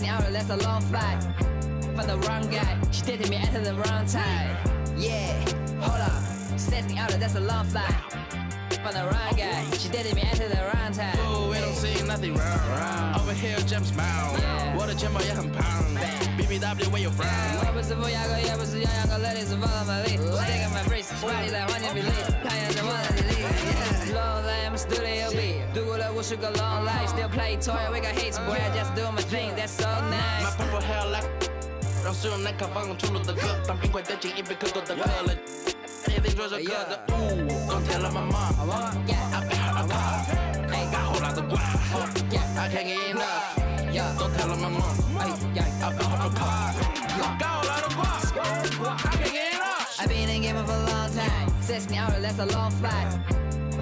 out, that's a long flight. For the wrong guy, she dated me at the wrong time. Yeah, hold on. Setting out, that's a long flight. For the wrong guy, she dated me at the wrong time. Ooh, we don't see nothing wrong. Over here, James Brown. 我的钱包也很胖。BBW where you from？ 我不是不要个，也不是要养个乐力，是放到美丽。Take my breeze，把你在环境比例，太阳是我的体力。Long lamb studio B， 度过了50个 long life，still play toy，we got hits，boy I just do my thing，that's so nice。 My purple hair like， 让所有男卡放出炉的歌，当冰块掉进一杯可口的可乐。也得做首歌的舞，刚贴了妈妈。I bet her apart， got whole lot of guap，I can't get enough。Don't tell her my mom, I bet her apart. Got a lot of guap, I can't get enough. I've been in game for a long time. 16 hours, that's a long flight.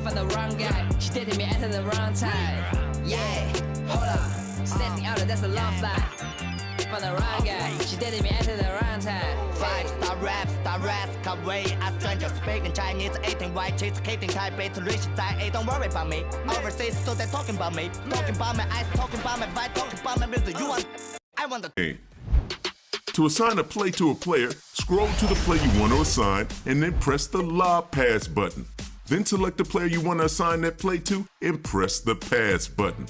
For the wrong guy, she dated me at the wrong time. Yeah, hold on. 16 hours, that's a long flight. For the wrong guy, she dated me at the wrong time. 5-star rap, can't wait. A stranger speaking Chinese, eating white cheese, keeping Taipei to reach Taipei. Don't worry about me. Overseas, so they talking about me. Talking about my eyes, talking about my vibe, talking about my music. You want? I want the. To assign a play to a player, scroll to the play you want to assign and then press the Lob Pass button. Then select the player you want to assign that play to and press the Pass button.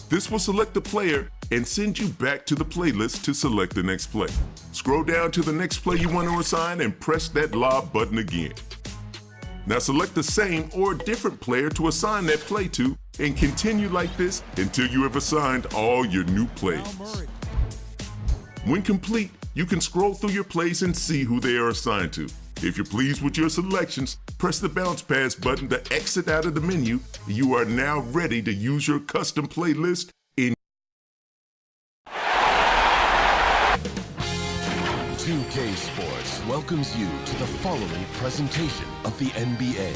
This will select the player and send you back to the playlist to select the next play. Scroll down to the next play you want to assign and press that Lob button again. Now select the same or different player to assign that play to and continue like this until you have assigned all your new plays. When complete, you can scroll through your plays and see who they are assigned to. If you're pleased with your selections, press the Bounce Pass button to exit out of the menu. You are now ready to use your custom playlist in 2K Sports welcomes you to the following presentation of the NBA.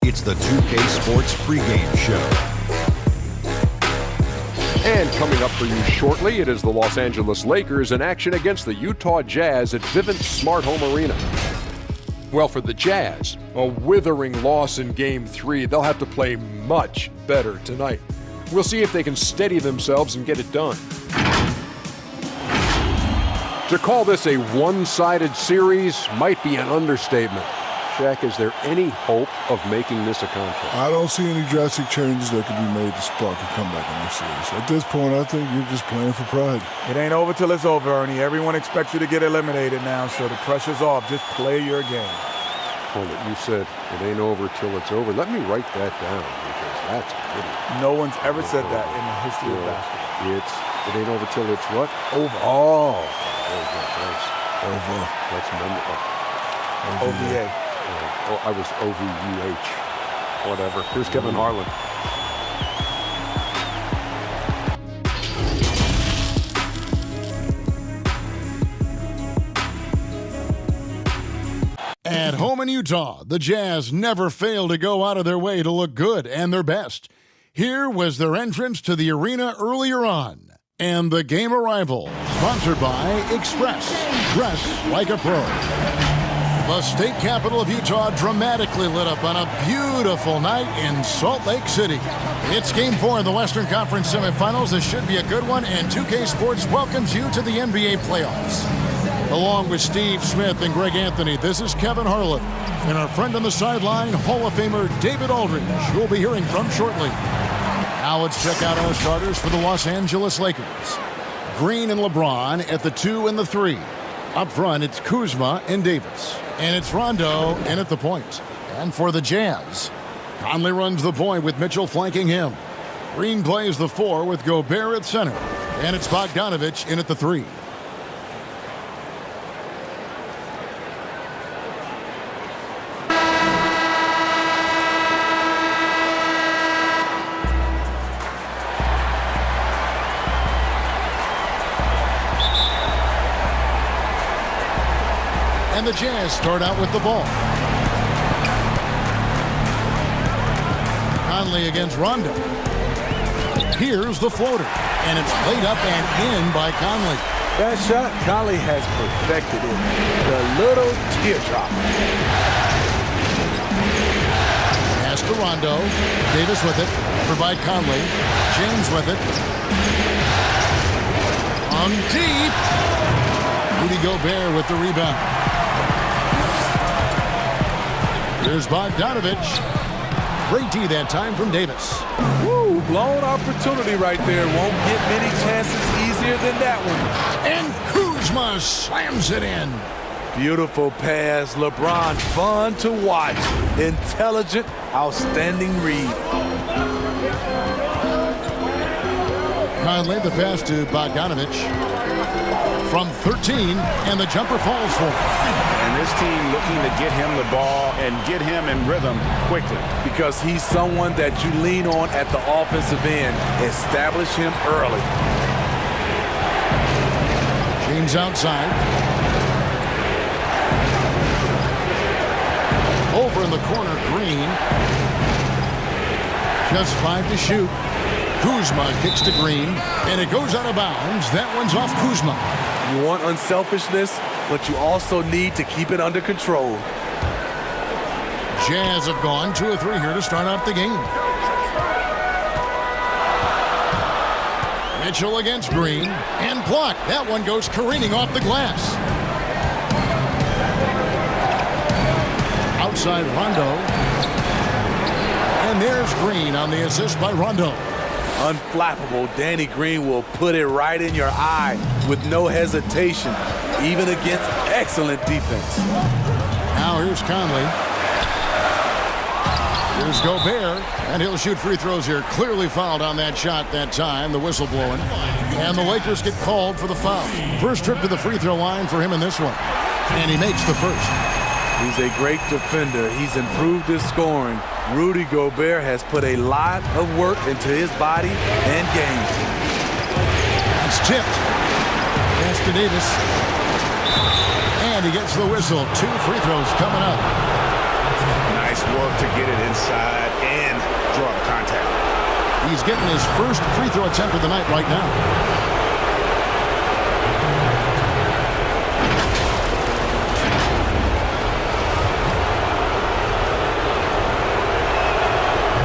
It's the 2K Sports pregame show. And coming up for you shortly, it is the Los Angeles Lakers in action against the Utah Jazz at Vivint Smart Home Arena. Well, for the Jazz, a withering loss in Game 3. They'll have to play much better tonight. We'll see if they can steady themselves and get it done. To call this a one-sided series might be an understatement. Shaq, is there any hope of making this a contest? I don't see any drastic changes that can be made to spark a comeback in this series. At this point, I think you're just playing for pride. It ain't over till it's over, Ernie. Everyone expects you to get eliminated now, so the pressure's off. Just play your game. Hold it. You said it ain't over till it's over. Let me write that down because that's a good one. No one's ever said that in the history of basketball. It ain't over till it's what? Over. Oh, that's Over. That's memorable. OVA. Oh, I was OVUH. Whatever. Here's Kevin Harlan. At home in Utah, the Jazz never fail to go out of their way to look good and their best. Here was their entrance to the arena earlier on. And the game arrival, sponsored by Express. Dress like a pro. The state capital of Utah dramatically lit up on a beautiful night in Salt Lake City. It's Game 4 of the Western Conference semifinals. This should be a good one, and 2K Sports welcomes you to the NBA playoffs. Along with Steve Smith and Greg Anthony, this is Kevin Harlan and our friend on the sideline, Hall of Famer David Aldridge, who we'll be hearing from shortly. Now let's check out our starters for the Los Angeles Lakers. Green and LeBron at the 2 and the 3. Up front, it's Kuzma and Davis. And it's Rondo in at the point. And for the Jazz, Conley runs the point with Mitchell flanking him. Green plays the 4 with Gobert at center. And it's Bogdanovich in at the 3. And the Jazz start out with the ball. Conley against Rondo. Here's the floater. And it's laid up and in by Conley. That shot, Conley has perfected it. The little teardrop. Pass to Rondo. Davis with it. Over by Conley. James with it. From deep. Rudy Gobert with the rebound. Here's Bogdanovich. Great D that time from Davis. Woo, blown opportunity right there. Won't get many chances easier than that one. And Kuzma slams it in. Beautiful pass, LeBron. Fun to watch. Intelligent, outstanding read. Conley, the pass to Bogdanovich. From 13, and the jumper falls for him. And this team looking to get him the ball and get him in rhythm quickly. Because he's someone that you lean on at the offensive end. Establish him early. James outside. Over in the corner, Green. Just 5 to shoot. Kuzma kicks to Green, and it goes out of bounds. That one's off Kuzma. You want unselfishness, but you also need to keep it under control. Jazz have gone 2 of 3 here to start out the game. Mitchell against Green, and blocked. That one goes careening off the glass. Outside Rondo. And there's Green on the assist by Rondo. Unflappable. Danny Green will put it right in your eye with no hesitation, even against excellent defense. Now here's Conley. Here's Gobert, and he'll shoot free throws here. Clearly fouled on that shot that time, the whistle blowing. And the Lakers get called for the foul. First trip to the free throw line for him in this one. And he makes the first. He's a great defender. He's improved his scoring. Rudy Gobert has put a lot of work into his body and game. It's tipped. Pass to Davis. And he gets the whistle. 2 free throws coming up. Nice work to get it inside and draw the contact. He's getting his first free throw attempt of the night right now.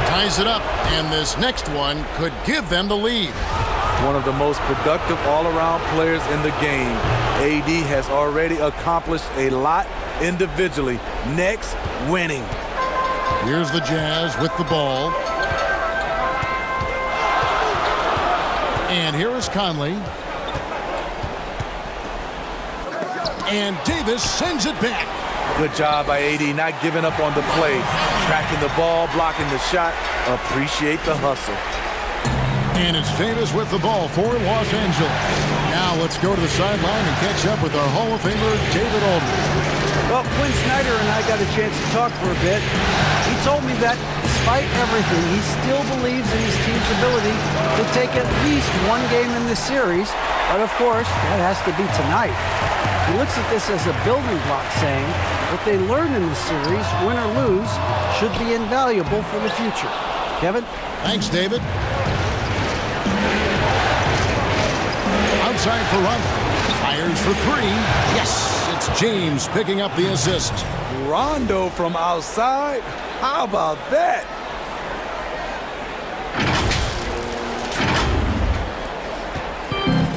Ties it up, and this next one could give them the lead. One of the most productive all-around players in the game. AD has already accomplished a lot individually. Next, winning. Here's the Jazz with the ball. And here is Conley. And Davis sends it back. Good job by AD, not giving up on the play. Tracking the ball, blocking the shot. Appreciate the hustle. And it's Davis with the ball for Los Angeles. Now let's go to the sideline and catch up with our Hall of Famer, David Aldridge. Well, Quinn Snyder and I got a chance to talk for a bit. He told me that despite everything, he still believes in his team's ability to take at least one game in this series. But of course, that has to be tonight. He looks at this as a building block, saying what they learn in the series, win or lose, should be invaluable for the future. Kevin? Thanks, David. Outside for Rondo. Fires for 3. Yes, it's James picking up the assist. Rondo from outside? How about that?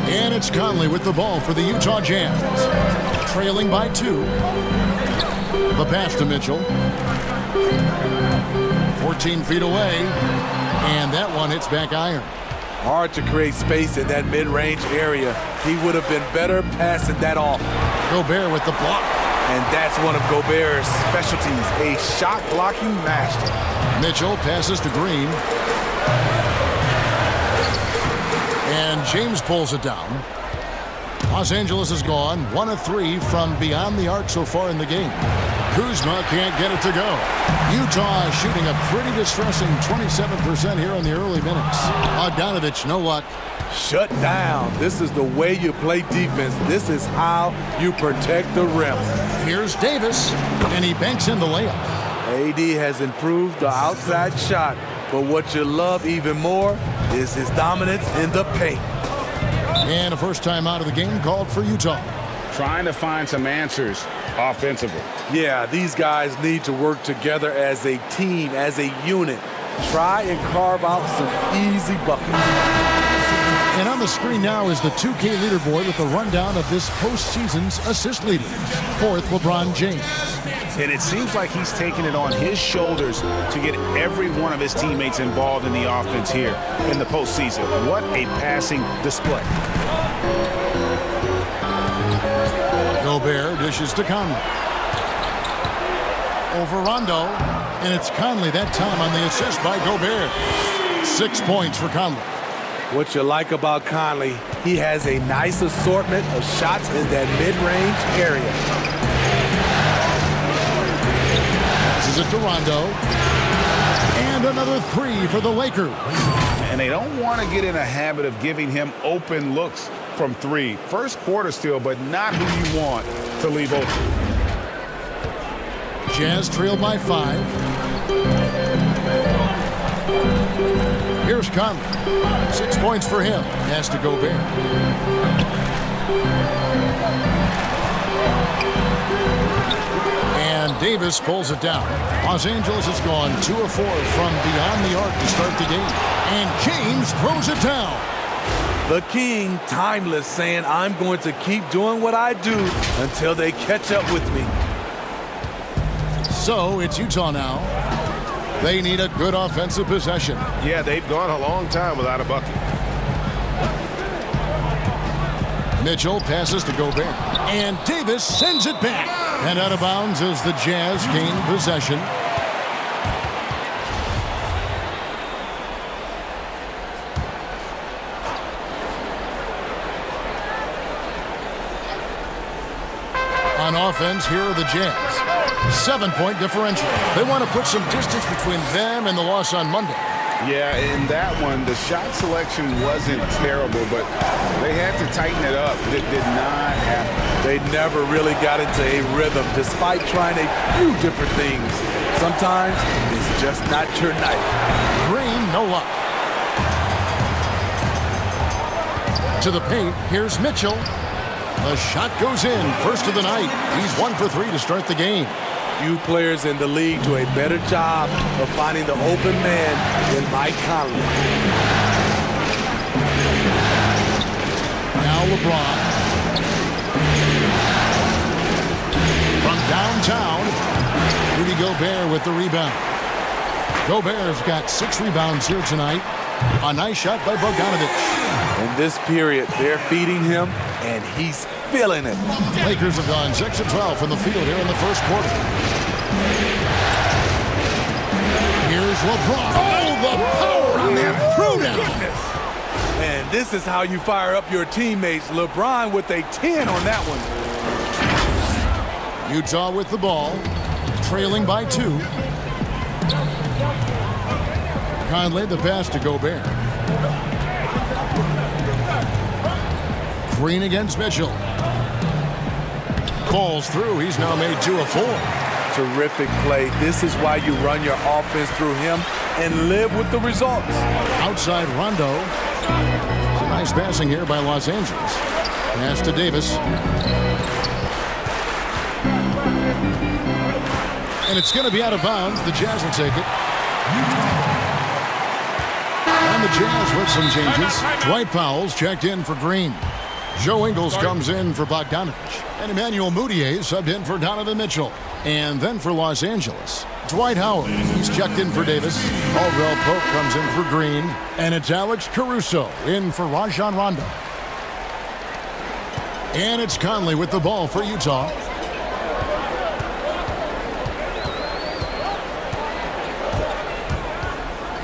And it's Conley with the ball for the Utah Jazz. Trailing by 2. The pass to Mitchell. 14 feet away. And that one hits back iron. Hard to create space in that mid-range area. He would have been better passing that off. Gobert with the block. And that's one of Gobert's specialties, a shot-blocking master. Mitchell passes to Green. And James pulls it down. Los Angeles is gone 1 of 3 from beyond the arc so far in the game. Kuzma can't get it to go. Utah is shooting a pretty distressing 27% here in the early minutes. Bogdanovich, no luck. Shut down. This is the way you play defense. This is how you protect the rim. Here's Davis, and he banks in the layup. AD has improved the outside shot, but what you love even more is his dominance in the paint. And a first time out of the game called for Utah. Trying to find some answers offensively. Yeah, these guys need to work together as a team, as a unit. Try and carve out some easy buckets. And on the screen now is the 2K leaderboard with the rundown of this postseason's assist leaders. Fourth, LeBron James. And it seems like he's taking it on his shoulders to get every one of his teammates involved in the offense here in the postseason. What a passing display. Gobert dishes to Conley. Over Rondo, and it's Conley that time on the assist by Gobert. 6 points for Conley. What you like about Conley, he has a nice assortment of shots in that mid-range area. This is it to Rondo. And another three for the Lakers. And they don't want to get in a habit of giving him open looks from three. First quarter still, but not who you want to leave open. Jazz trail by 5. Here's Conley. 6 points for him. Has to Gobert. And Davis pulls it down. Los Angeles has gone 2 of 4 from beyond the arc to start the game. And James throws it down. The king, timeless, saying, I'm going to keep doing what I do until they catch up with me. So it's Utah now. They need a good offensive possession. Yeah, they've gone a long time without a bucket. Mitchell passes to Gobert. And Davis sends it back. And out of bounds as the Jazz gain possession. On offense, here are the Jazz. 7-point differential. They want to put some distance between them and the loss on Monday. Yeah, in that one, the shot selection wasn't terrible, but they had to tighten it up. It did not happen. They never really got into a rhythm, despite trying a few different things. Sometimes it's just not your night. Green, no luck. To the paint, here's Mitchell. The shot goes in, first of the night. He's 1 for 3 to start the game. Few players in the league do a better job of finding the open man than Mike Conley. Now LeBron. From downtown, Rudy Gobert with the rebound. Gobert's got 6 rebounds here tonight. A nice shot by Bogdanovic. In this period, they're feeding him, and he's feeling it. Lakers have gone 6 of 12 from the field here in the first quarter. Here's LeBron. Oh, the power on that throwdown. And this is how you fire up your teammates. LeBron with a 10 on that one. Utah with the ball, trailing by 2. Conley, the pass to Gobert. Green against Mitchell. Calls through. He's now made 2 of 4. Terrific play. This is why you run your offense through him and live with the results. Outside Rondo. Some nice passing here by Los Angeles. Pass to Davis. And it's going to be out of bounds. The Jazz will take it. And the Jazz with some changes. Dwight Powell's checked in for Green. Joe Ingles comes in for Bogdanovic. And Emmanuel Mudiay subbed in for Donovan Mitchell. And then for Los Angeles, Dwight Howard. He's checked in for Davis. Caldwell Pope comes in for Green. And it's Alex Caruso in for Rajon Rondo. And it's Conley with the ball for Utah.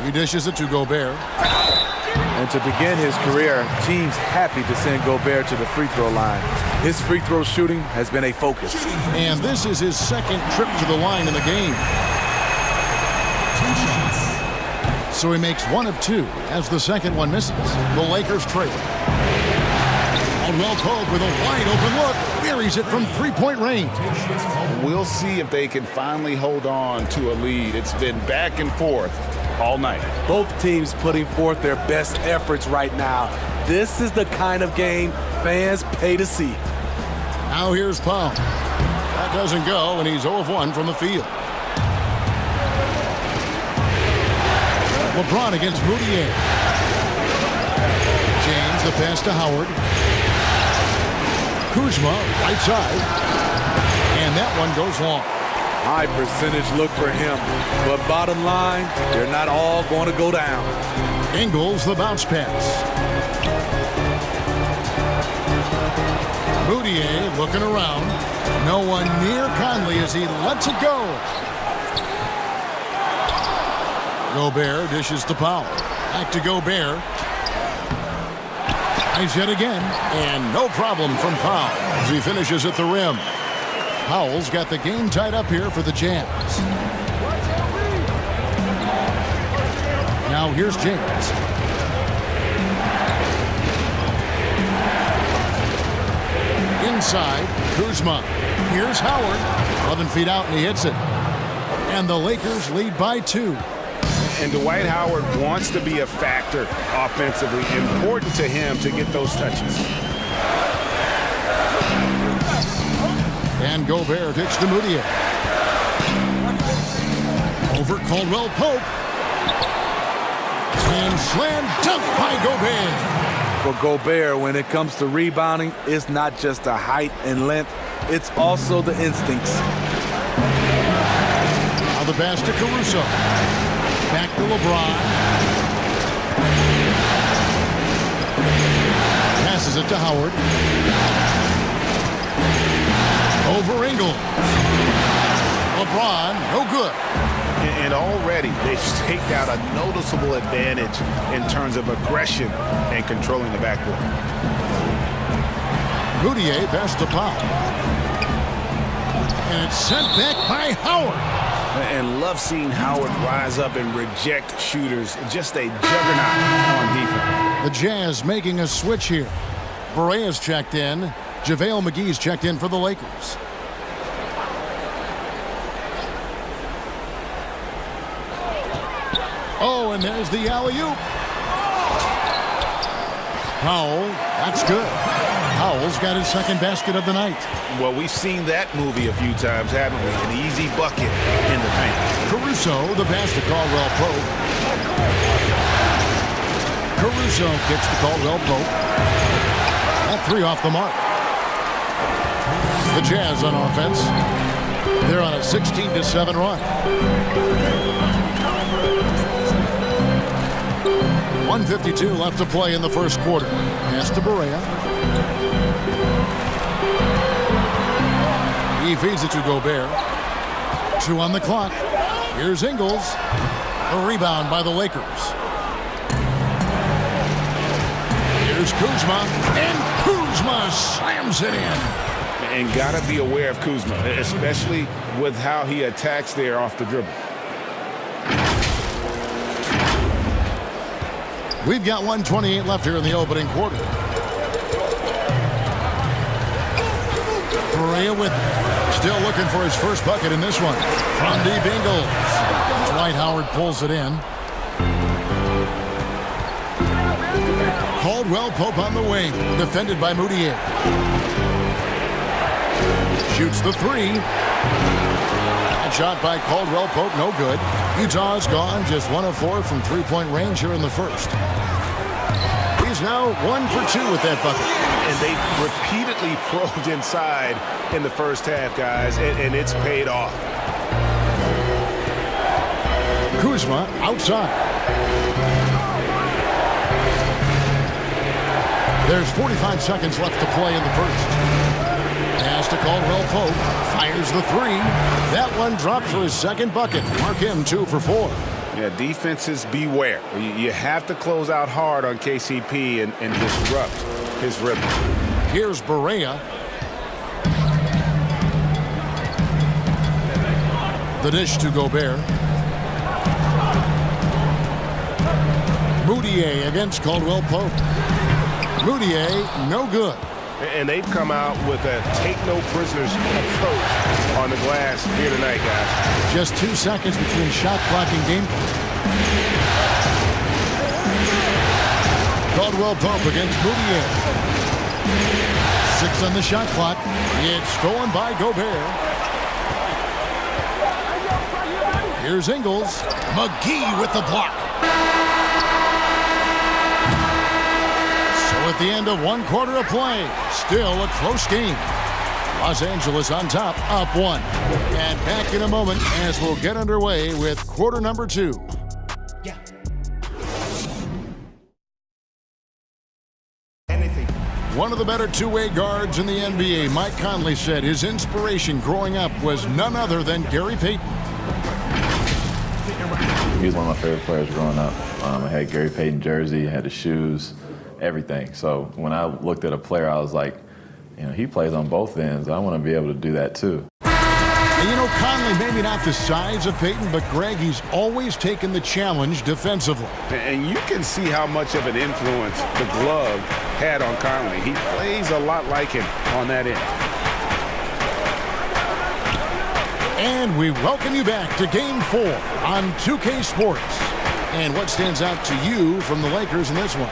He dishes it to Gobert. And to begin his career, teams happy to send Gobert to the free throw line. His free throw shooting has been a focus. And this is his second trip to the line in the game. So he makes 1 of 2 as the second one misses. The Lakers trail. Caldwell Pope with a wide open look. Buries it from 3-point range. We'll see if they can finally hold on to a lead. It's been back and forth all night. Both teams putting forth their best efforts right now. This is the kind of game fans pay to see. Now here's Powell. That doesn't go, and he's 0 of 1 from the field. LeBron against Mudiay. James the pass to Howard. Kuzma, right side. And that one goes long. High percentage look for him. But bottom line, they're not all going to go down. Ingles, the bounce pass. Moutier looking around. No one near Conley as he lets it go. Gobert dishes to Powell. Back to Gobert. Nice hit again. And no problem from Powell as he finishes at the rim. Powell's got the game tied up here for the Jazz. Now here's James. Inside, Kuzma. Here's Howard. 11 feet out and he hits it. And the Lakers lead by 2. And Dwight Howard wants to be a factor offensively. Important to him to get those touches. And Gobert takes to Moutier. Over Caldwell Pope. And slam dunk by Gobert. For Gobert, when it comes to rebounding, it's not just the height and length, it's also the instincts. Now the pass to Caruso. Back to LeBron. Passes it to Howard. Over Ingles. LeBron, no good. And already they've staked out a noticeable advantage in terms of aggression and controlling the backcourt. Moutier passed to Powell. And it's sent back by Howard. And love seeing Howard rise up and reject shooters. Just a juggernaut on defense. The Jazz making a switch here. Berea's checked in. JaVale McGee's checked in for the Lakers. Oh, and there's the alley-oop. Powell, that's good. Powell's got his second basket of the night. Well, we've seen that movie a few times, haven't we? An easy bucket in the paint. Caruso, the pass to Caldwell Pope. Caruso kicks to Caldwell Pope. That 3 off the mark. The Jazz on offense. They're on a 16-7 run. 1:52 left to play in the first quarter. Pass to Berea. He feeds it to Gobert. 2 on the clock. Here's Ingles. A rebound by the Lakers. Here's Kuzma. And Kuzma slams it in. And got to be aware of Kuzma, especially with how he attacks there off the dribble. We've got 1:28 left here in the opening quarter. Berea with it. Still looking for his first bucket in this one. From deep Ingles. Dwight Howard pulls it in. Caldwell Pope on the wing. Defended by Moutier. Shoots the 3. That shot by Caldwell Pope, no good. Utah's gone just 1 of 4 from three-point range here in the first. He's now 1 for 2 with that bucket. And they've repeatedly probed inside in the first half, guys, and it's paid off. Kuzma outside. There's 45 seconds left to play in the first. Pass to Caldwell Pope. Fires the 3. That one dropped for his second bucket. Mark him 2 for 4. Yeah, defenses beware. You have to close out hard on KCP and disrupt his rhythm. Here's Berea. The dish to Gobert. Moutier against Caldwell Pope. Moutier, no good. And they've come out with a take-no-prisoners approach on the glass here tonight, guys. Just 2 seconds between shot clock and game clock. Caldwell Pope against Moutier. 6 on the shot clock. It's stolen by Gobert. Here's Ingles. McGee with the block. So With the end of one quarter of play, still a close game. Los Angeles on top, up 1. And back in a moment as we'll get underway with quarter number 2. One of the better two-way guards in the NBA, Mike Conley, said his inspiration growing up was none other than Gary Payton. He was one of my favorite players growing up. I had Gary Payton jersey, had the shoes, everything. So when I looked at a player, I was like, you know, he plays on both ends. I want to be able to do that too. And you know, Conley, maybe not the size of Payton, but Greg, he's always taken the challenge defensively. And you can see how much of an influence the glove had on Conley. He plays a lot like him on that end. And we welcome you back to Game 4 on 2K Sports. And what stands out to you from the Lakers in this one?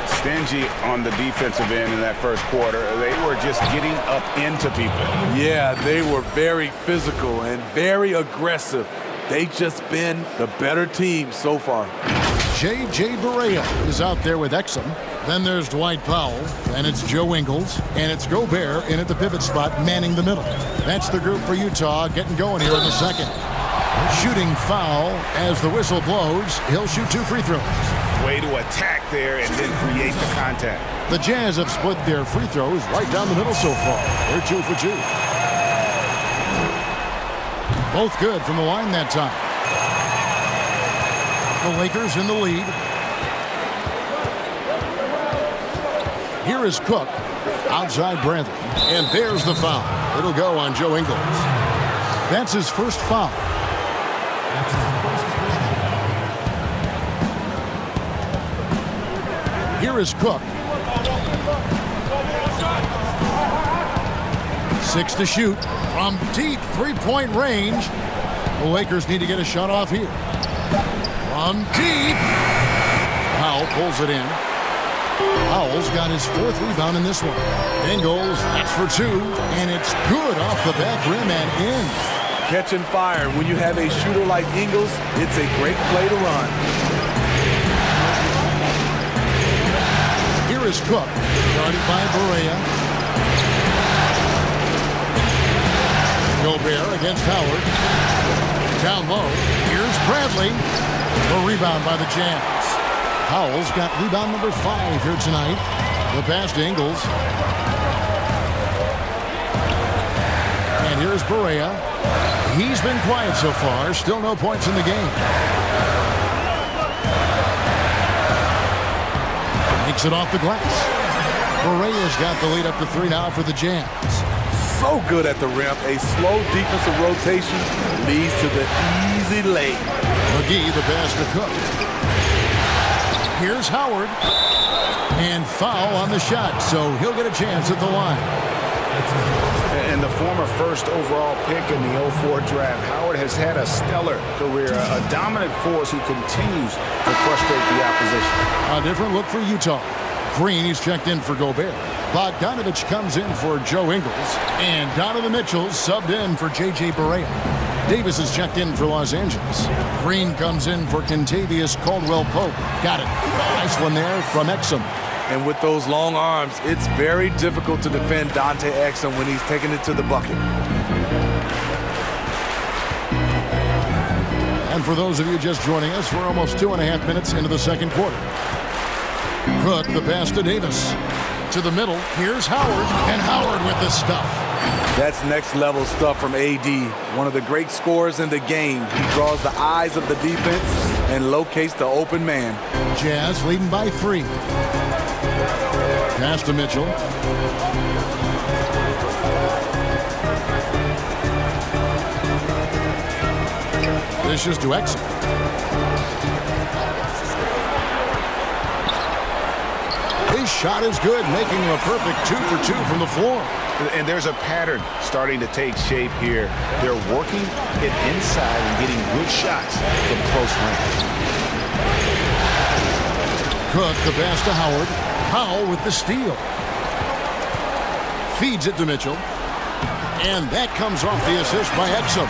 Stingy on the defensive end in that first quarter. They were just getting up into people. Yeah, they were very physical and very aggressive. They just been the better team so far. J.J. Barea is out there with Exum. Then there's Dwight Powell. Then it's Joe Ingles. And it's Gobert in at the pivot spot, manning the middle. That's the group for Utah getting going here in the second. Shooting foul as the whistle blows. He'll shoot 2 free throws. Way to attack there and then create the contact. The Jazz have split their free throws right down the middle so far. They're 2 for 2. Both good from the line that time. The Lakers in the lead. Here is Cook. Outside Bradley. And there's the foul. It'll go on Joe Ingles. That's his first foul. Here is Cook. 6 to shoot from deep three-point range. The Lakers need to get a shot off here. From deep. Powell pulls it in. Powell's got his 4th rebound in this one. Ingles, that's for 2, and it's good off the back rim and in. Catching fire. When you have a shooter like Ingles, it's a great play to run. Here is Cook, guarded by Barea. Gobert against Howard. Down low, here's Bradley. The rebound by the Jazz. Powell's got rebound number 5 here tonight. The pass to Ingles. And here's Barea. He's been quiet so far. Still no points in the game. Makes it off the glass. Barea's got the lead up to 3 now for the Jazz. So good at the rim. A slow defensive rotation leads to the easy lay. McGee, the pass to Cook. Here's Howard. And foul on the shot, so he'll get a chance at the line. And the former first overall pick in the 04 draft, Howard has had a stellar career, a dominant force who continues to frustrate the opposition. A different look for Utah. Green, he's checked in for Gobert. Bogdanovich comes in for Joe Ingles. And Donovan Mitchell subbed in for J.J. Barea. Davis is checked in for Los Angeles. Green comes in for Kentavious Caldwell-Pope. Got it. Nice one there from Exum. And with those long arms, it's very difficult to defend Dante Exum when he's taking it to the bucket. And for those of you just joining us, we're almost 2.5 minutes into the second quarter. Cook, the pass to Davis. To the middle, here's Howard, and Howard with the stuff. That's next level stuff from AD. One of the great scorers in the game. He draws the eyes of the defense and locates the open man. Jazz leading by 3. Pass to Mitchell. Dishes to Exum. His shot is good, making him a perfect 2 for 2 from the floor. And there's a pattern starting to take shape here. They're working it inside and getting good shots from close range. Cook, the pass to Howard. Powell with the steal. Feeds it to Mitchell. And that comes off the assist by Exum.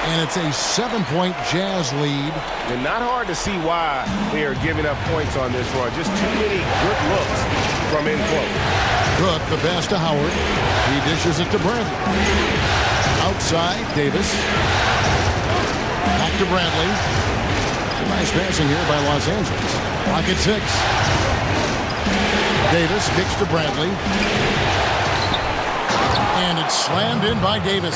And it's a 7-point Jazz lead. And not hard to see why they are giving up points on this run. Just too many good looks from in close. Cook, the pass to Howard. He dishes it to Bradley. Outside, Davis. Back to Bradley. Some nice passing here by Los Angeles. Clock at 6. Davis kicks to Bradley. And it's slammed in by Davis.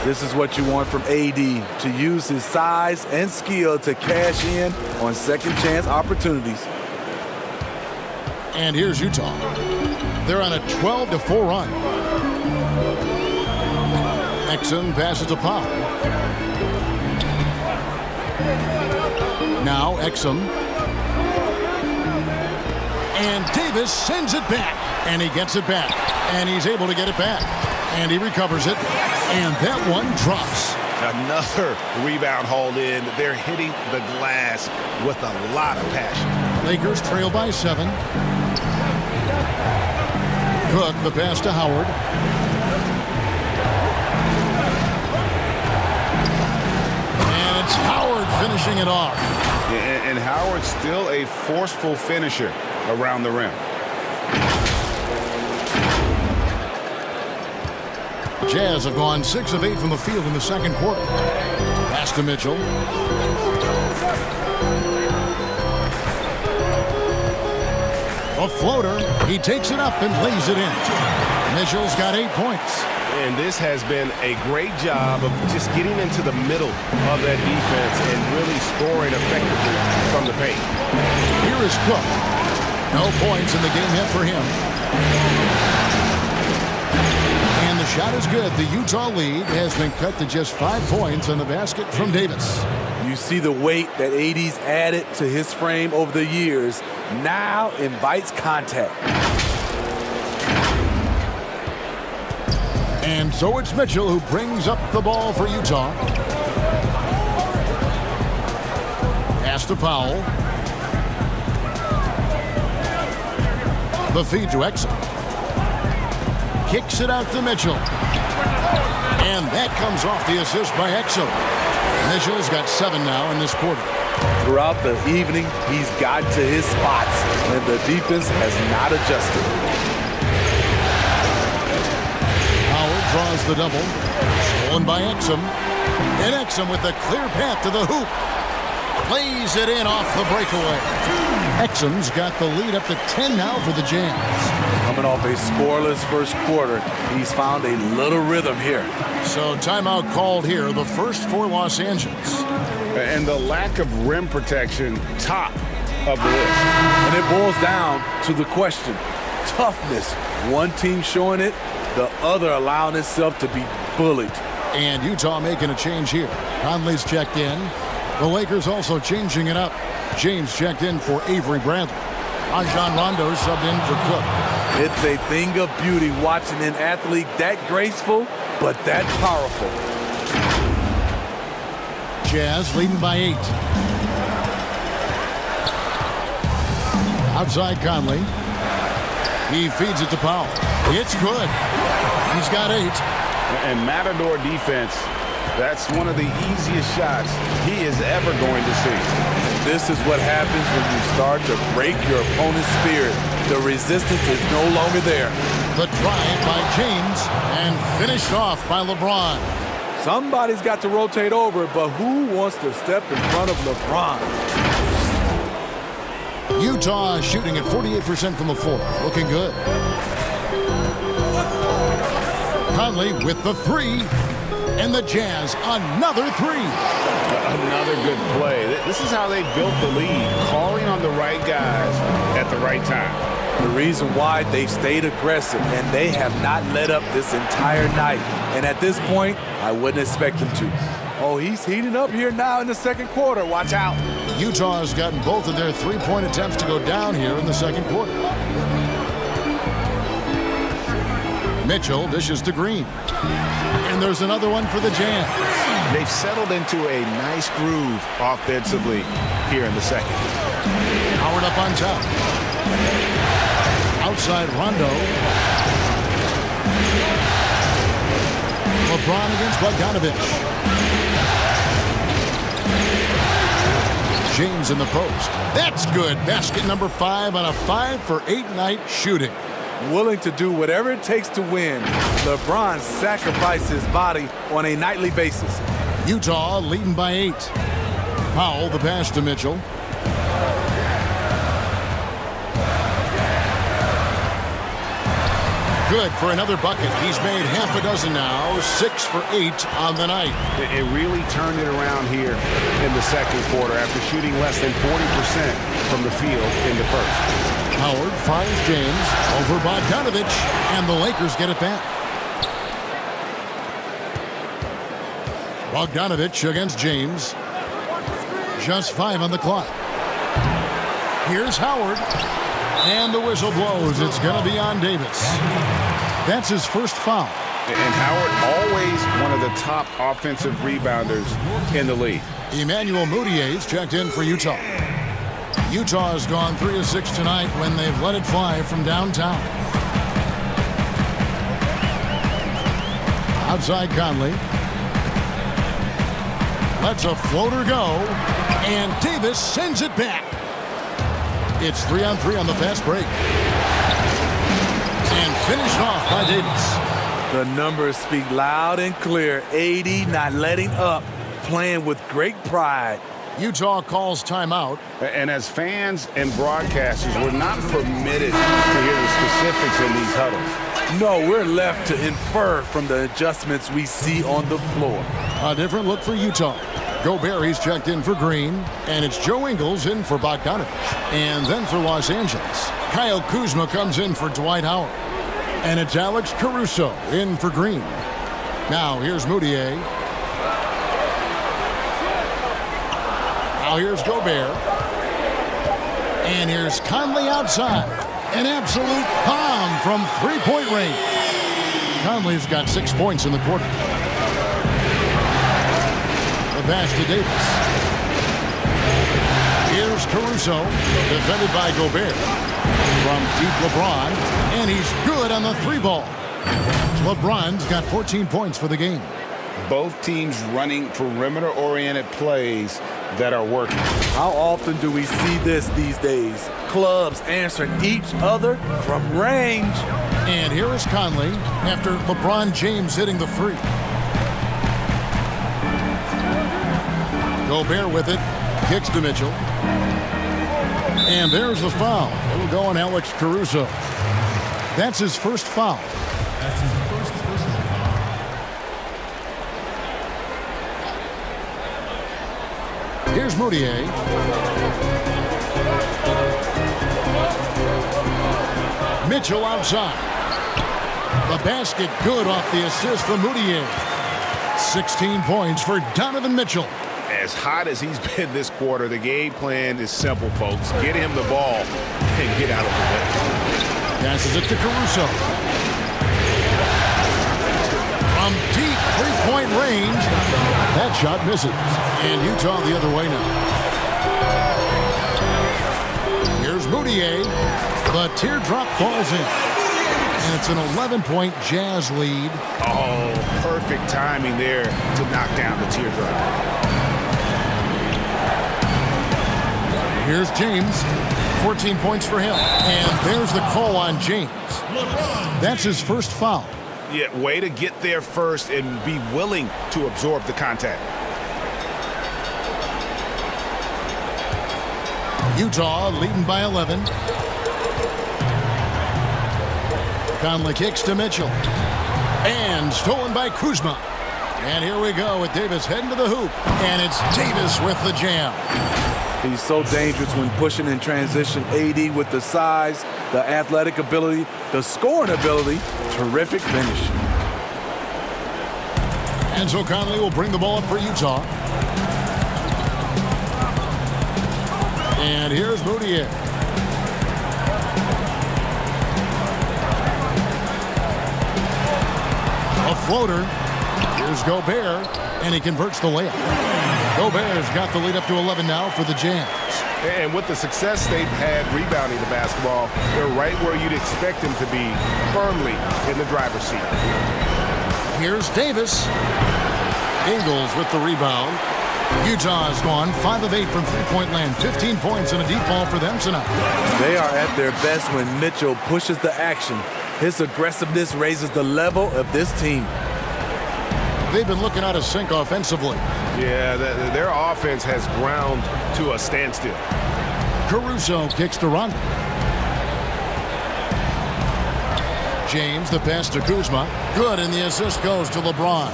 This is what you want from AD, to use his size and skill to cash in on second chance opportunities. And here's Utah. They're on a 12-4 run. Exum passes to Powell. Now Exum. And Davis sends it back. And he gets it back. And he's able to get it back. And he recovers it. And that one drops. Another rebound hauled in. They're hitting the glass with a lot of passion. Lakers trail by 7. Cook, the pass to Howard. And it's Howard finishing it off. And Howard's still a forceful finisher around the rim. Jazz have gone 6 of 8 from the field in the second quarter. Pass to Mitchell. A floater. He takes it up and lays it in. Mitchell's got 8 points. And this has been a great job of just getting into the middle of that defense and really scoring effectively from the paint. Here is Cook. No points in the game yet for him. And the shot is good. The Utah lead has been cut to just 5 points on the basket from Davis. You see the weight that AD's added to his frame over the years. Now invites contact. And so it's Mitchell who brings up the ball for Utah. Pass to Powell. The feed to Exum. Kicks it out to Mitchell. And that comes off the assist by Exum. Mitchell's got 7 now in this quarter. Throughout the evening, he's gotten to his spots, and the defense has not adjusted. Howard draws the double. Stolen by Exum. And Exum with the clear path to the hoop. Lays it in off the breakaway. Exum's got the lead up to 10 now for the Jazz. Coming off a scoreless first quarter, he's found a little rhythm here. So timeout called here, the first for Los Angeles. And the lack of rim protection, top of the list. And it boils down to the question, toughness. One team showing it, the other allowing itself to be bullied. And Utah making a change here. Conley's checked in. The Lakers also changing it up. James checked in for Avery Bradley. Rajon Rondo subbed in for Cook. It's a thing of beauty watching an athlete that graceful, but that powerful. Jazz leading by 8. Outside Conley. He feeds it to Powell. It's good. He's got 8. And Matador defense, that's one of the easiest shots he is ever going to see. This is what happens when you start to break your opponent's spirit. The resistance is no longer there. The drive by James and finished off by LeBron. Somebody's got to rotate over, but who wants to step in front of LeBron? Utah shooting at 48% from the floor. Looking good. Conley with the 3. And the Jazz, another 3. Another good play. This is how they built the lead, calling on the right guys at the right time. The reason why they've stayed aggressive, and they have not let up this entire night. And at this point, I wouldn't expect them to. Oh, he's heating up here now in the second quarter. Watch out. Utah has gotten both of their 3-point attempts to go down here in the second quarter. Mitchell dishes to Green. And there's another one for the Jazz. They've settled into a nice groove offensively here in the second. Howard up on top. Outside Rondo. LeBron against Bogdanovich. James in the post. That's good. Basket number 5 on a 5-for-8 night shooting. Willing to do whatever it takes to win, LeBron sacrificed his body on a nightly basis. Utah leading by 8. Powell the pass to Mitchell. Good for another bucket. He's made half a dozen now, 6 for 8 on the night. It really turned it around here in the second quarter after shooting less than 40% from the field in the first. Howard finds James over Bogdanovich, and the Lakers get it back. Bogdanovich against James. Just 5 on the clock. Here's Howard. And the whistle blows. It's going to be on Davis. That's his first foul. And Howard always one of the top offensive rebounders in the league. Emmanuel Moutier's checked in for Utah. Utah has gone 3 of 6 tonight when they've let it fly from downtown. Outside Conley. Lets a floater go. And Davis sends it back. It's 3-on-3 on the fast break. And finished off by Davis. The numbers speak loud and clear. AD not letting up, playing with great pride. Utah calls timeout. And as fans and broadcasters, we're not permitted to hear the specifics in these huddles. No, we're left to infer from the adjustments we see on the floor. A different look for Utah. Gobert, he's checked in for Green, and it's Joe Ingles in for Bogdanovich. And then for Los Angeles, Kyle Kuzma comes in for Dwight Howard. And it's Alex Caruso in for Green. Now here's Moutier. Now here's Gobert. And here's Conley outside. An absolute bomb from three-point range. Conley's got 6 points in the quarter. The pass to Davis. Here's Caruso, defended by Gobert. From deep LeBron, and he's good on the 3-ball. LeBron's got 14 points for the game. Both teams running perimeter-oriented plays that are working. How often do we see this these days? Clubs answering each other from range. And here is Conley after LeBron James hitting the 3. Gobert with it, kicks to Mitchell. And there's the foul. It'll go on Alex Caruso. That's his first foul. Here's Moutier. Mitchell outside. The basket good off the assist from Moutier. 16 points for Donovan Mitchell. As hot as he's been this quarter, the game plan is simple, folks. Get him the ball and get out of the way. Passes it to Caruso. From deep three-point range, that shot misses. And Utah the other way now. Here's Moutier. The teardrop falls in. And it's an 11-point Jazz lead. Oh, perfect timing there to knock down the teardrop. Here's James. 14 points for him. And there's the call on James. That's his first foul. Yeah, way to get there first and be willing to absorb the contact. Utah leading by 11. Conley kicks to Mitchell. And stolen by Kuzma. And here we go with Davis heading to the hoop. And it's Davis with the jam. He's so dangerous when pushing in transition. AD with the size, the athletic ability, the scoring ability. Terrific finish. And so Conley will bring the ball up for Utah. And here's Moutier. A floater. Here's Gobert. And he converts the layup. Gobert's got the lead up to 11 now for the Jazz. And with the success they've had rebounding the basketball, they're right where you'd expect them to be, firmly in the driver's seat. Here's Davis. Ingles with the rebound. Utah's gone 5 of 8 from three-point land. 15 points and a deep ball for them tonight. They are at their best when Mitchell pushes the action. His aggressiveness raises the level of this team. They've been looking out of sync offensively. Yeah, their offense has ground to a standstill. Caruso kicks to Rondo. James, the pass to Kuzma. Good, and the assist goes to LeBron.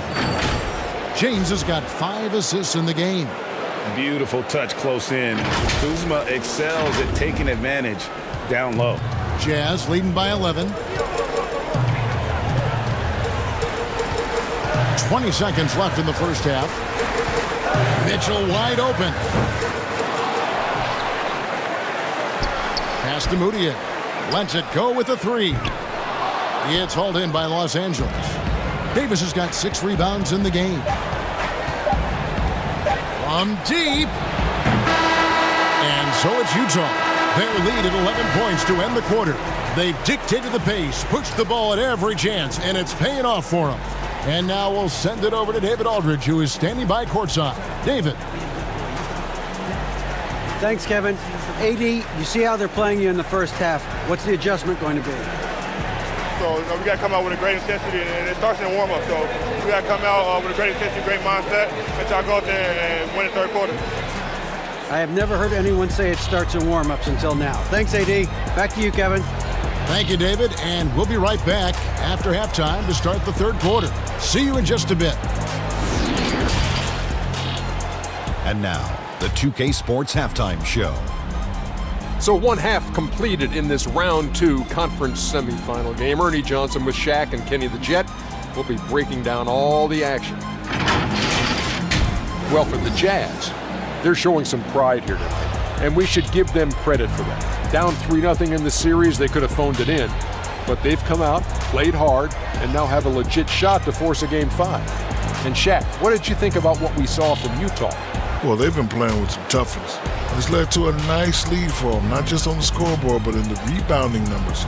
James has got 5 assists in the game. Beautiful touch close in. Kuzma excels at taking advantage down low. Jazz leading by 11. 20 seconds left in the first half. Mitchell wide open. Pass to Moutier. Lets it go with a 3. It's hauled in by Los Angeles. Davis has got 6 rebounds in the game. From deep. And so it's Utah. Their lead at 11 points to end the quarter. They've dictated the pace, pushed the ball at every chance, and it's paying off for them. And now we'll send it over to David Aldridge, who is standing by courtside. David. Thanks, Kevin. AD, you see how they're playing you in the first half. What's the adjustment going to be? So we got to come out with a great intensity, and it starts in the warm-up. So we got to come out with a great intensity, great mindset, and try to go out there and win the third quarter. I have never heard anyone say it starts in warm-ups until now. Thanks, AD. Back to you, Kevin. Thank you, David, and we'll be right back after halftime to start the third quarter. See you in just a bit. And now, the 2K Sports Halftime Show. So 1 half completed in this round 2 conference semifinal game. Ernie Johnson with Shaq and Kenny the Jet will be breaking down all the action. Well, for the Jazz, they're showing some pride here tonight, and we should give them credit for that. Down 3-0 in the series, they could have phoned it in, but they've come out, played hard, and now have a legit shot to force a Game 5. And Shaq, what did you think about what we saw from Utah? Well, they've been playing with some toughness. It's led to a nice lead for them, not just on the scoreboard, but in the rebounding numbers.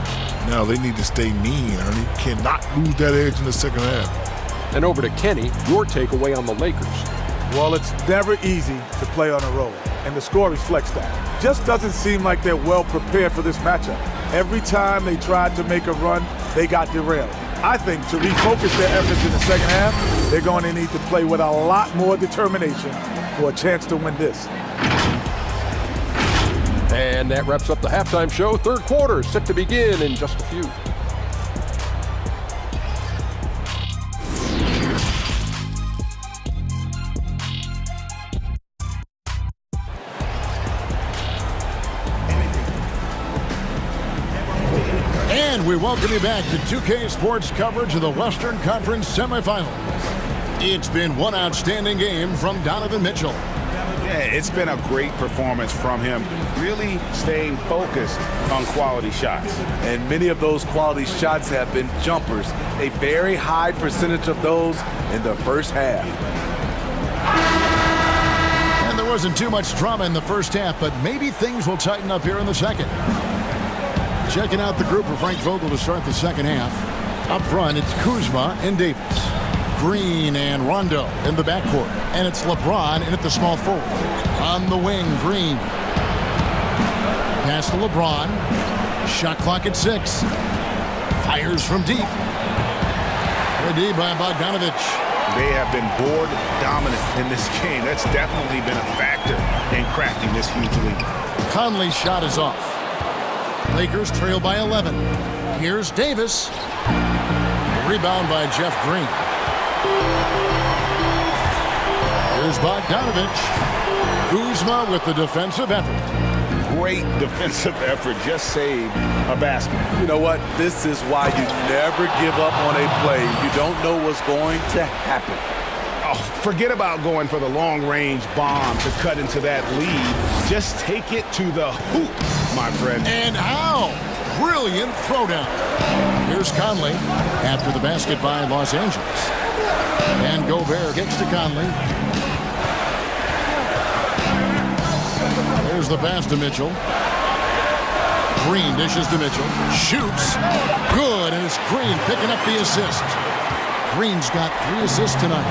Now they need to stay mean, and they cannot lose that edge in the second half. And over to Kenny, your takeaway on the Lakers. Well, it's never easy to play on a road, and the score reflects that. Just doesn't seem like they're well prepared for this matchup. Every time they tried to make a run, they got derailed. I think to refocus their efforts in the second half, they're going to need to play with a lot more determination for a chance to win this. And that wraps up the halftime show. Third quarter set to begin in just a few. And we welcome you back to 2K Sports coverage of the Western Conference semifinals. It's been one outstanding game from Donovan Mitchell. Yeah, it's been a great performance from him, really staying focused on quality shots. And many of those quality shots have been jumpers, a very high percentage of those in the first half. And there wasn't too much drama in the first half, but maybe things will tighten up here in the second. Checking out the group for Frank Vogel to start the second half. Up front, it's Kuzma and Davis. Green and Rondo in the backcourt. And it's LeBron in at the small forward. On the wing, Green. Pass to LeBron. Shot clock at 6. Fires from deep. Ready by Bogdanovich. They have been board dominant in this game. That's definitely been a factor in crafting this huge lead. Conley's shot is off. Lakers trail by 11. Here's Davis. Rebound by Jeff Green. Here's Bogdanovich. Kuzma with the defensive effort. Great defensive effort. Just saved a basket. You know what? This is why you never give up on a play. You don't know what's going to happen. Oh, forget about going for the long-range bomb to cut into that lead. Just take it to the hoop, my friend. And how? Brilliant throwdown. Here's Conley after the basket by Los Angeles. And Gobert kicks to Conley. There's the pass to Mitchell. Green dishes to Mitchell. Shoots. Good, and it's Green picking up the assist. Green's got 3 assists tonight.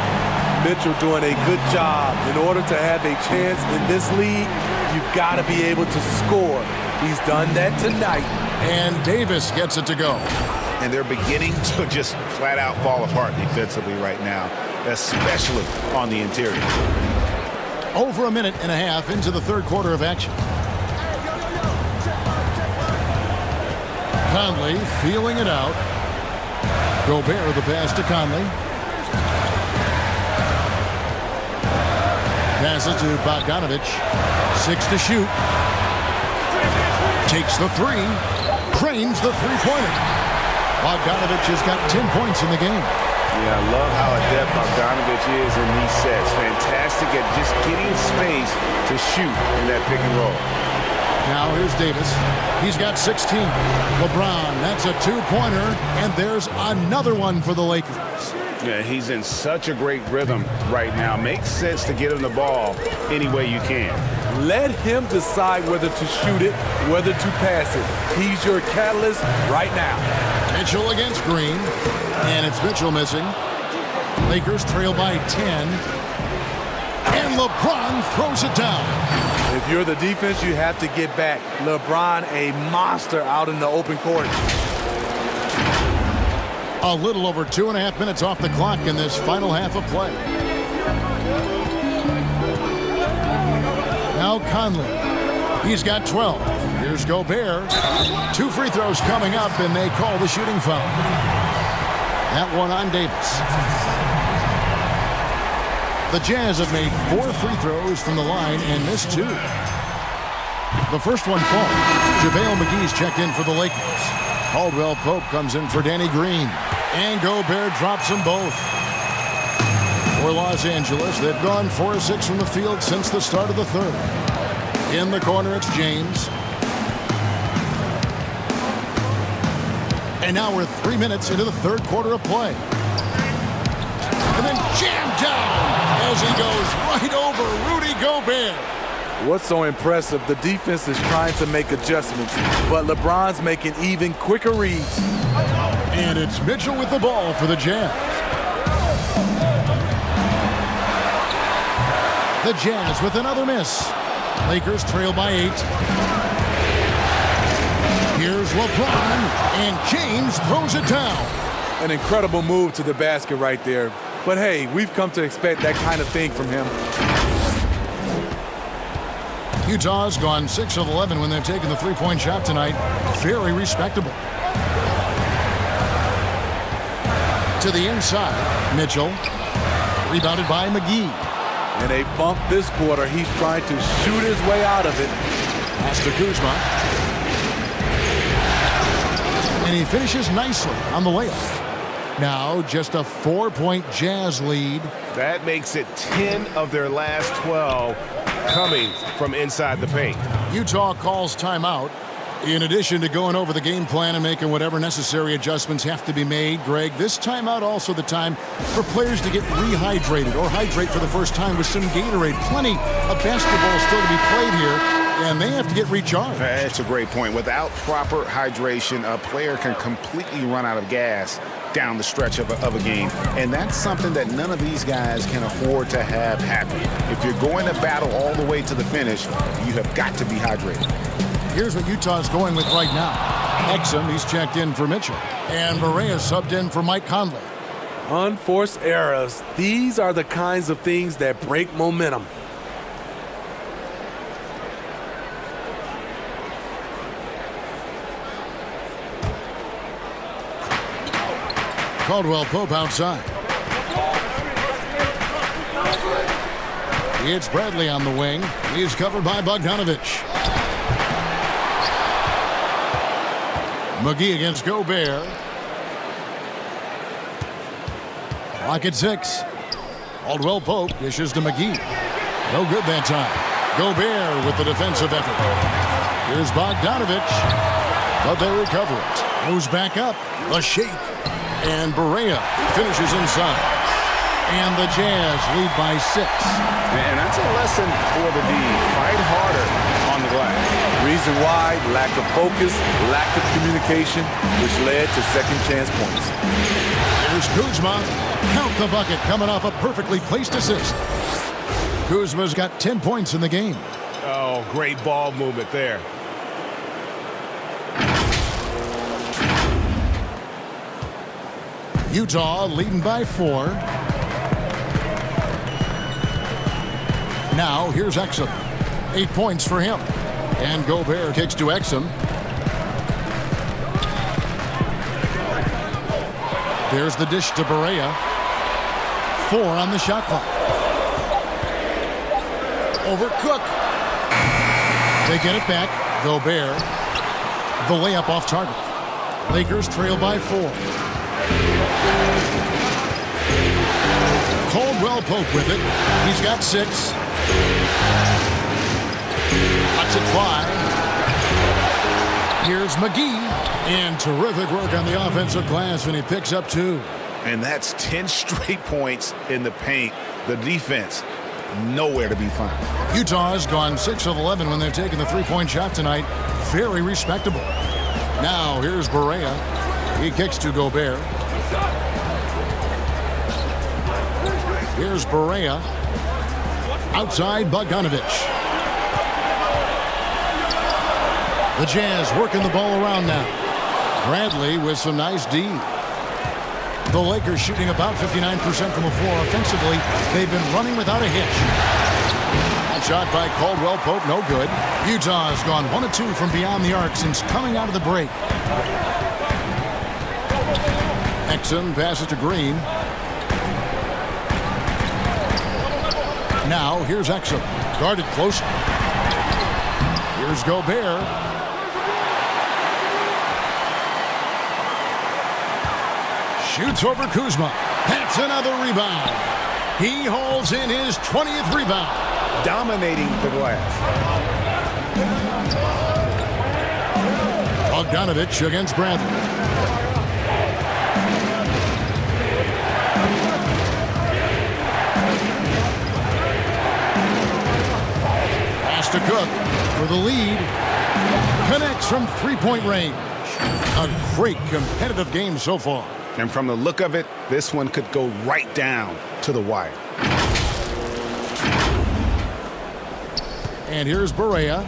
Mitchell doing a good job. In order to have a chance in this league, you've got to be able to score. He's done that tonight. And Davis gets it to go. And they're beginning to just flat out fall apart defensively right now, especially on the interior. Over a minute and a half into the third quarter of action. Conley feeling it out. Gobert the pass to Conley. Passes to Bogdanovich. 6 to shoot. Takes the three. Drains the three-pointer. Bogdanovich has got 10 points in the game. Yeah, I love how adept Bogdanovich is in these sets. Fantastic at just getting space to shoot in that pick and roll. Now here's Davis. He's got 16. LeBron, that's a two-pointer, and there's another one for the Lakers. Yeah, he's in such a great rhythm right now. Makes sense to get him the ball any way you can. Let him decide whether to shoot it, whether to pass it. He's your catalyst right now. Mitchell against Green, and it's Mitchell missing. Lakers trail by 10, and LeBron throws it down. If you're the defense, you have to get back. LeBron, a monster out in the open court. A little over 2.5 minutes off the clock in this final half of play. Now Conley. He's got 12. Here's Gobert. 2 free throws coming up, and they call the shooting foul. That one on Davis. The Jazz have made 4 free throws from the line and missed 2. The first one falls. JaVale McGee's checked in for the Lakers. Caldwell Pope comes in for Danny Green. And Gobert drops them both. For Los Angeles, they've gone 4 of 6 from the field since the start of the third. In the corner, it's James. And now we're 3 minutes into the third quarter of play. And then jammed down as he goes right over Rudy Gobert. What's so impressive, the defense is trying to make adjustments, but LeBron's making even quicker reads. And it's Mitchell with the ball for the Jazz. The Jazz with another miss. Lakers trail by 8. Here's LeBron, and James throws it down. An incredible move to the basket right there. But hey, we've come to expect that kind of thing from him. Utah's gone 6 of 11 when they've taken the three-point shot tonight. Very respectable. To the inside, Mitchell. Rebounded by McGee. In a bump this quarter, he's trying to shoot his way out of it. Pass to Kuzma. And he finishes nicely on the layup. Now just a 4-point Jazz lead. That makes it 10 of their last 12 coming from inside the paint. Utah calls timeout. In addition to going over the game plan and making whatever necessary adjustments have to be made, Greg, this timeout also the time for players to get rehydrated or hydrate for the first time with some Gatorade. Plenty of basketball still to be played here, and they have to get recharged. That's a great point. Without proper hydration, a player can completely run out of gas down the stretch of a game. And that's something that none of these guys can afford to have happen. If you're going to battle all the way to the finish, you have got to be hydrated. Here's what Utah's going with right now. Exum, he's checked in for Mitchell. And Barea subbed in for Mike Conley. Unforced errors. These are the kinds of things that break momentum. Caldwell Pope outside. It's Bradley on the wing. He's covered by Bogdanovich. McGee against Gobert. Clock at 6. Caldwell Pope dishes to McGee. No good that time. Gobert with the defensive effort. Here's Bogdanovich. But they recover it. Goes back up. A shake. And Barea finishes inside. And the Jazz lead by 6. And that's a lesson for the D. Fight harder on the glass. Reason why, lack of focus, lack of communication, which led to second chance points. Here's Kuzma. Count the bucket coming off a perfectly placed assist. Kuzma's got 10 points in the game. Oh, great ball movement there. Utah leading by 4. Now here's Exum. 8 points for him. And Gobert kicks to Exum. There's the dish to Barea. 4 on the shot clock. Over Cook. They get it back. Gobert. The layup off target. Lakers trail by 4. Caldwell Pope with it. He's got 6. Lets it fly. Here's McGee. And terrific work on the offensive glass, and he picks up 2. And that's 10 straight points in the paint. The defense, nowhere to be found. Utah has gone 6 of 11 when they're taking the three-point shot tonight. Very respectable. Now here's Barea. He kicks to Gobert. Here's Barea. Outside Bogdanovich. The Jazz working the ball around now. Bradley with some nice D. The Lakers shooting about 59% from the floor offensively. They've been running without a hitch. That shot by Caldwell Pope, no good. Utah has gone 1 of 2 from beyond the arc since coming out of the break. Exum passes to Green. Now here's Exum. Guarded close. Here's Gobert. Shoots over Kuzma. That's another rebound. He holds in his 20th rebound. Dominating the glass. Bogdanovich against Bradley. Pass to Cook for the lead. Connects from three-point range. A great competitive game so far. And from the look of it, this one could go right down to the wire. And here's Barea.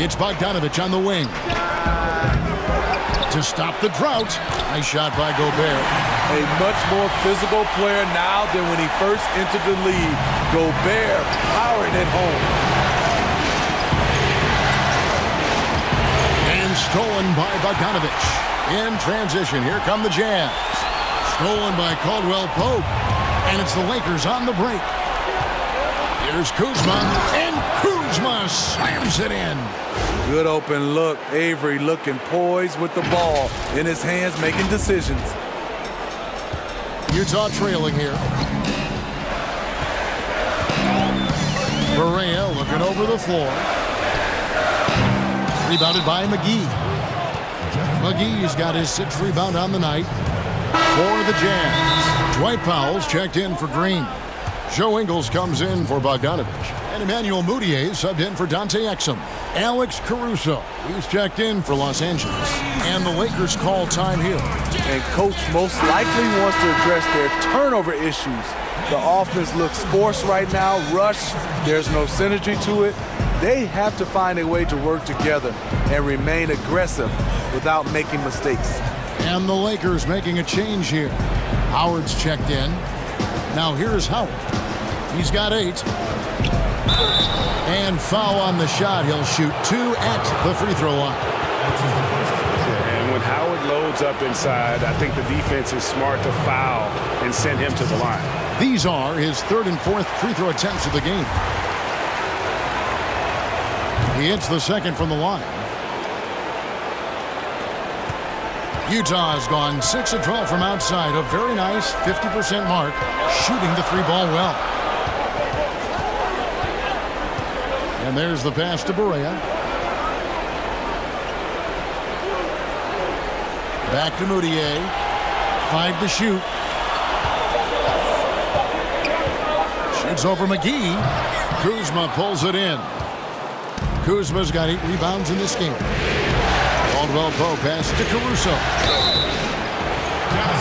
It's Bogdanovich on the wing. To stop the drought. Nice shot by Gobert. A much more physical player now than when he first entered the league. Gobert powering it home. And stolen by Bogdanovich. In transition, here come the Jazz. Stolen by Caldwell Pope. And it's the Lakers on the break. Here's Kuzma. And Kuzma slams it in. Good open look. Avery looking poised with the ball in his hands, making decisions. Utah trailing here. Barea looking over the floor. Rebounded by McGee. McGee's got his 6th rebound on the night for the Jazz. Dwight Powell's checked in for Green. Joe Ingles comes in for Bogdanovich. And Emmanuel Mudiay subbed in for Dante Exum. Alex Caruso, he's checked in for Los Angeles. And the Lakers call time here. And coach most likely wants to address their turnover issues. The offense looks forced right now, rushed. There's no synergy to it. They have to find a way to work together and remain aggressive without making mistakes. And the Lakers making a change here. Howard's checked in. Now here's Howard. He's got 8. And foul on the shot. He'll shoot 2 at the free throw line. And when Howard loads up inside, I think the defense is smart to foul and send him to the line. These are his 3rd and 4th free throw attempts of the game. He hits the 2nd from the line. Utah has gone 6 of 12 from outside. A very nice 50% mark, shooting the 3-ball well. And there's the pass to Barea. Back to Mudiay. 5 to shoot. Shoots over McGee. Kuzma pulls it in. Kuzma's got 8 rebounds in this game. Caldwell-Pope pass to Caruso.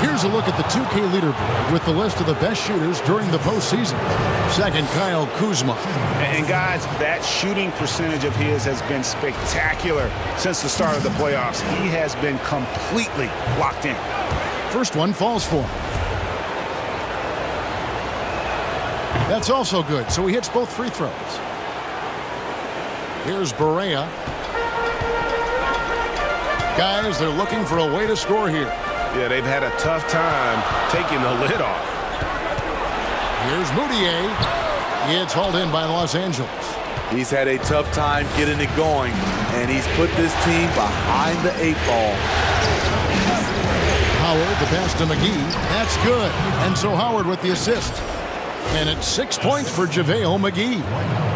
Here's a look at the 2K leaderboard with the list of the best shooters during the postseason. Second, Kyle Kuzma. And guys, that shooting percentage of his has been spectacular since the start of the playoffs. He has been completely locked in. First one falls for him. That's also good, so he hits both free throws. Here's Barea. Guys, they're looking for a way to score here. Yeah, they've had a tough time taking the lid off. Here's Moutier. It's hauled in by Los Angeles. He's had a tough time getting it going, and he's put this team behind the 8 ball. Howard, the pass to McGee. That's good. And so Howard with the assist. And it's 6 points for JaVale McGee.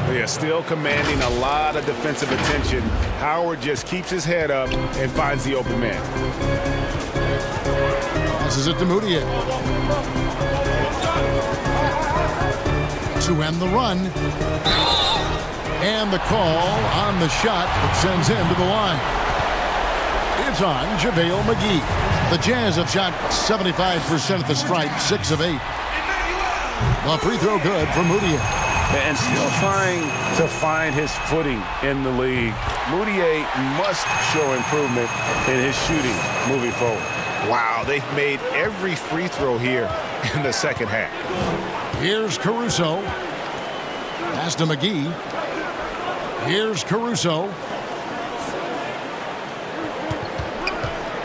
They are still commanding a lot of defensive attention. Howard just keeps his head up and finds the open man. Passes it to Moutier. To end the run. And the call on the shot that sends him to the line. It's on JaVale McGee. The Jazz have shot 75% at the stripe, 6 of 8. A free throw good for Moutier. And still trying to find his footing in the league. Moutier must show improvement in his shooting moving forward. Wow, they've made every free throw here in the second half. Here's Caruso. Pass to McGee. Here's Caruso.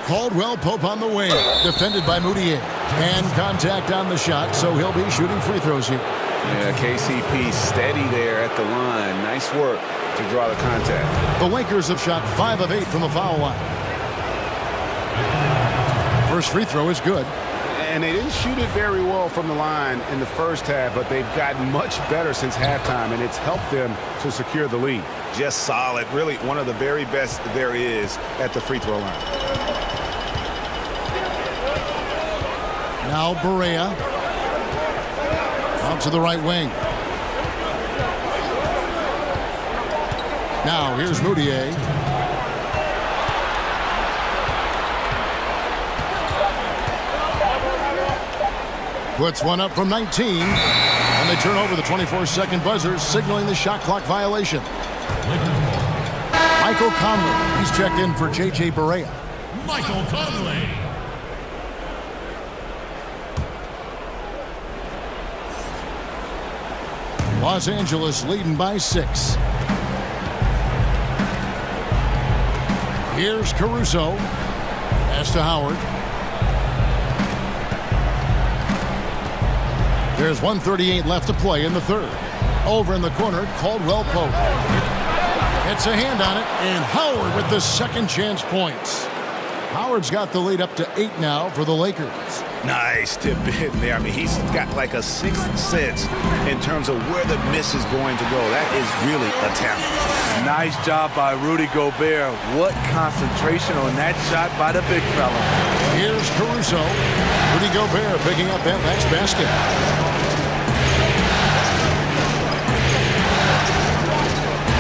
Caldwell-Pope on the wing. Defended by Moutier. And contact on the shot, so he'll be shooting free throws here. Yeah, KCP steady there at the line. Nice work to draw the contact. The Lakers have shot 5 of 8 from the foul line. First free throw is good. And they didn't shoot it very well from the line in the first half, but they've gotten much better since halftime, and it's helped them to secure the lead. Just solid. Really one of the very best there is at the free throw line. Now Barea. Out to the right wing. Now here's Moutier. Puts one up from 19. And they turn over the 24-second buzzer, signaling the shot clock violation. Michael Conley. He's checked in for J.J. Barea. Michael Conley. Los Angeles leading by 6. Here's Caruso. Pass to Howard. There's 1:38 left to play in the third. Over in the corner, Caldwell-Pope. It's a hand on it, and Howard with the second chance points. Howard's got the lead up to 8 now for the Lakers. Nice tip in there. I mean, he's got like a sixth sense in terms of where the miss is going to go. That is really a talent. Nice job by Rudy Gobert. What concentration on that shot by the big fella. Here's Caruso. Rudy Gobert picking up that last basket.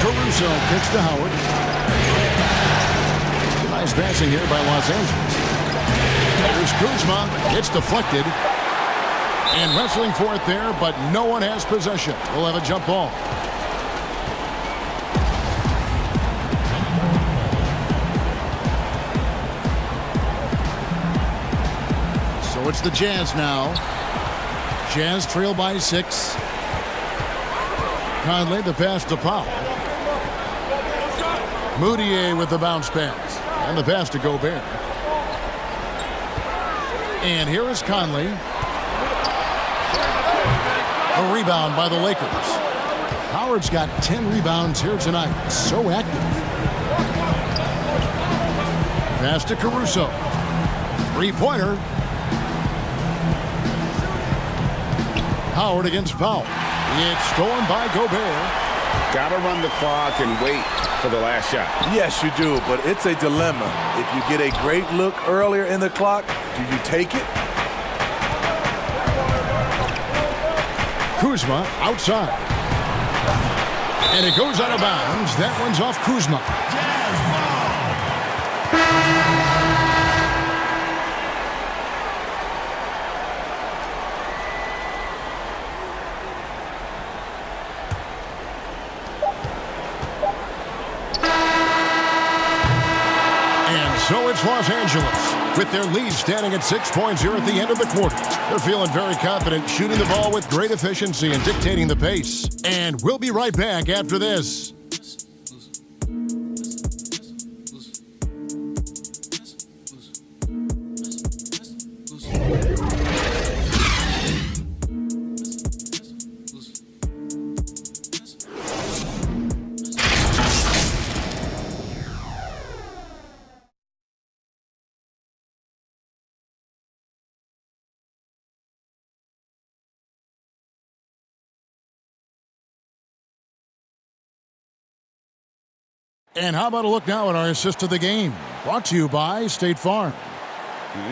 Caruso kicks to Howard. Nice passing here by Los Angeles. There's Kuzma. It's deflected. And wrestling for it there, but no one has possession. We'll have a jump ball. So it's the Jazz now. Jazz trail by 6. Conley the pass to Powell. Moutier with the bounce pass. And the pass to Gobert. And here is Conley. A rebound by the Lakers. Howard's got 10 rebounds here tonight. So active. Pass to Caruso. Three-pointer. Howard against Powell. It's stolen by Gobert. Got to run the clock and wait for the last shot. Yes, you do, but it's a dilemma. If you get a great look earlier in the clock, do you take it? Kuzma outside. And it goes out of bounds. That one's off Kuzma. So it's Los Angeles with their lead standing at 6 points here at the end of the quarter. They're feeling very confident, shooting the ball with great efficiency and dictating the pace. And we'll be right back after this. And how about a look now at our assist of the game? Brought to you by State Farm.